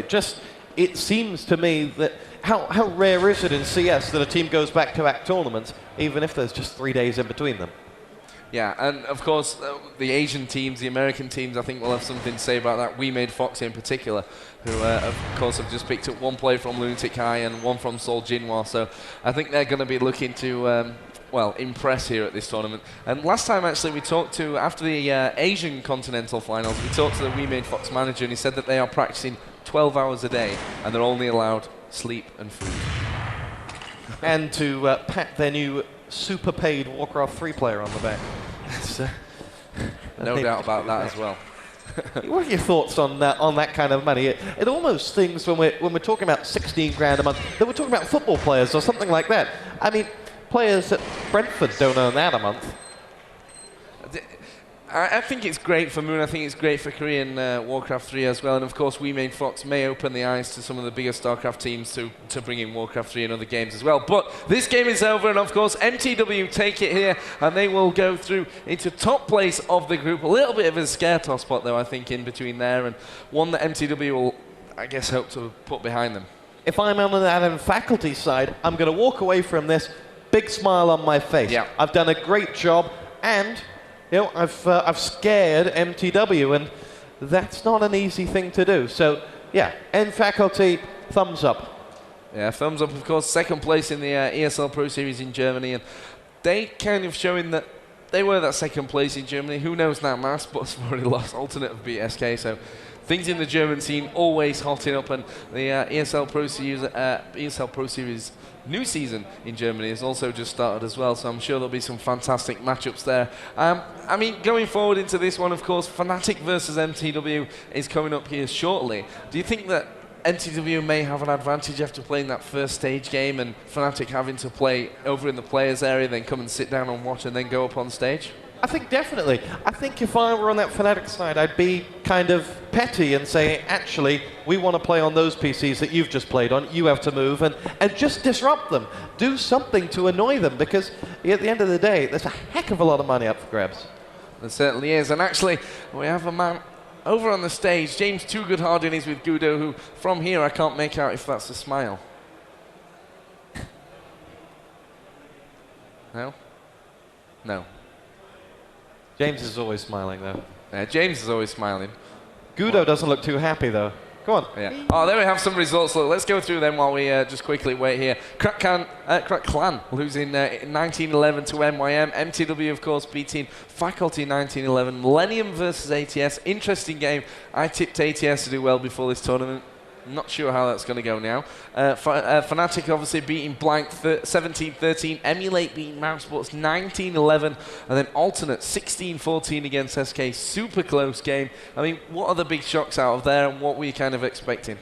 It seems to me that how rare is it in CS that a team goes back-to-back tournaments, even if there's just 3 days in between them? Yeah, and of course, the Asian teams, the American teams, I think will have something to say about that. We Made Fox in particular, who, of course, have just picked up 1 player from Lunatic High and 1 from Seoul Jinhwa, so I think they're going to be looking to, well, impress here at this tournament. And last time, actually, we talked to, after the Asian Continental Finals, we talked to the We Made Fox manager, and he said that they are practicing 12 hours a day, and they're only allowed sleep and food. And to pat their new super paid Warcraft 3 player on the back. No doubt about that as well. What are your thoughts on that kind of money? It almost things when we're talking about 16 grand a month, that we're talking about football players or something like that. I mean, players at Brentford don't earn that a month. I think it's great for Moon. I think it's great for Korean Warcraft 3 as well. And of course, We Made Fox may open the eyes to some of the bigger StarCraft teams to bring in Warcraft 3 and other games as well. But this game is over, and of course, mTw take it here, and they will go through into top place of the group. A little bit of a scare toss spot, though, I think, in between there, and one that mTw will, I guess, hope to put behind them. If I'm on that faculty side, I'm going to walk away from this, big smile on my face. Yeah. I've done a great job, and I've scared mTw, and that's not an easy thing to do. So, yeah, N faculty, thumbs up. Yeah, thumbs up, of course. Second place in the ESL Pro Series in Germany, and they kind of showing that they were that second place in Germany. Who knows now? Mouse Sports have already lost. Alternate have beat SK, so things in the German scene always hotting up, and the ESL Pro Series new season in Germany has also just started as well, so I'm sure there'll be some fantastic matchups there. I mean, going forward into this one, of course, Fnatic versus mTw is coming up here shortly. Do you think that mTw may have an advantage after playing that first stage game, and Fnatic having to play over in the players area, then come and sit down and watch and then go up on stage? I think definitely. I think if I were on that Fnatic side, I'd be kind of petty and say, actually, we want to play on those PCs that you've just played on. You have to move and just disrupt them. Do something to annoy them, because at the end of the day, there's a heck of a lot of money up for grabs. There certainly is. And actually, we have a man over on the stage. James Too Good Hardin is with Gudo, who from here I can't make out if that's a smile. No? No. James is always smiling, though. Yeah, James is always smiling. Gudo doesn't look too happy, though. Go on. Yeah. Oh, there we have some results. Look, let's go through them while we just quickly wait here. Crack Clan losing 19-11 to MYM. mTw, of course, beating Faculty 19-11. Millennium versus ATS. Interesting game. I tipped ATS to do well before this tournament. Not sure how that's going to go now. Fnatic obviously beating Blank 17-13. Emulate beating Mouse Sports 19-11. And then Alternate 16-14 against SK. Super close game. I mean, what are the big shocks out of there, and what were you kind of expecting?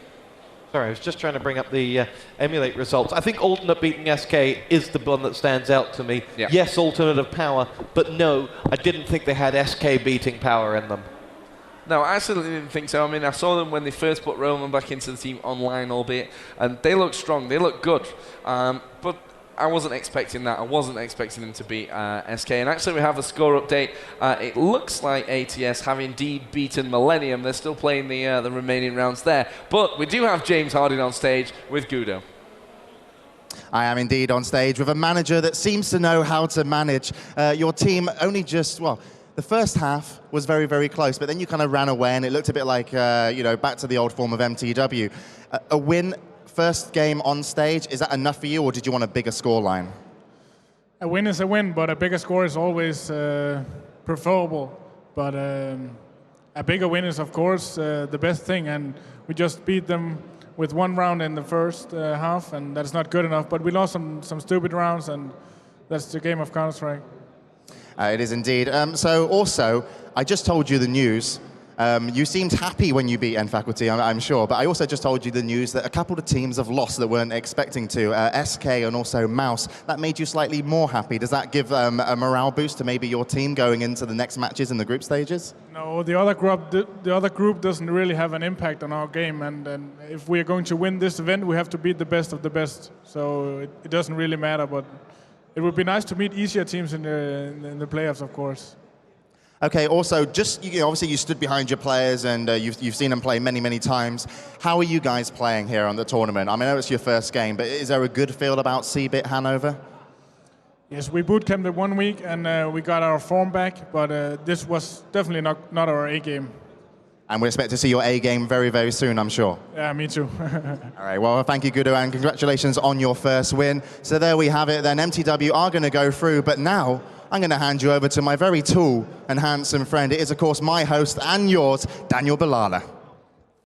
Sorry, I was just trying to bring up the Emulate results. I think Alternate beating SK is the one that stands out to me. Yeah. Yes, Alternate of Power, but no, I didn't think they had SK beating Power in them. No, I absolutely didn't think so. I mean, I saw them when they first put Roman back into the team online, albeit, and they look strong. They look good. But I wasn't expecting that. I wasn't expecting them to beat SK. And actually, we have a score update. It looks like ATS have indeed beaten Millennium. They're still playing the remaining rounds there. But we do have James Harding on stage with Gudo. I am indeed on stage with a manager that seems to know how to manage your team. Only just, well, the first half was very, very close, but then you kind of ran away, and it looked a bit like, back to the old form of mTw. A win, first game on stage, is that enough for you, or did you want a bigger scoreline? A win is a win, but a bigger score is always preferable. But a bigger win is, of course, the best thing. And we just beat them with 1 round in the first half, and that's not good enough. But we lost some stupid rounds, and that's the game of Counter-Strike. It is indeed. So also, I just told you the news. You seemed happy when you beat N-Faculty, I'm sure, but I also just told you the news that a couple of teams have lost that weren't expecting to, SK and also Mouse. That made you slightly more happy. Does that give a morale boost to maybe your team going into the next matches in the group stages? No, the other group doesn't really have an impact on our game, and if we are going to win this event, we have to beat the best of the best. So it doesn't really matter, but it would be nice to meet easier teams in the playoffs, of course. Okay, also, just obviously you stood behind your players and you've seen them play many, many times. How are you guys playing here on the tournament? I mean, I know it's your first game, but is there a good feel about CBIT Hanover? Yes, we boot camped it 1 week and we got our form back, but this was definitely not our A game. And we expect to see your A game very, very soon, I'm sure. Yeah, me too. All right, well, thank you, Gudo, and congratulations on your first win. So there we have it then. mTw are going to go through, but now I'm going to hand you over to my very tall and handsome friend. It is, of course, my host and yours, Daniel Balala.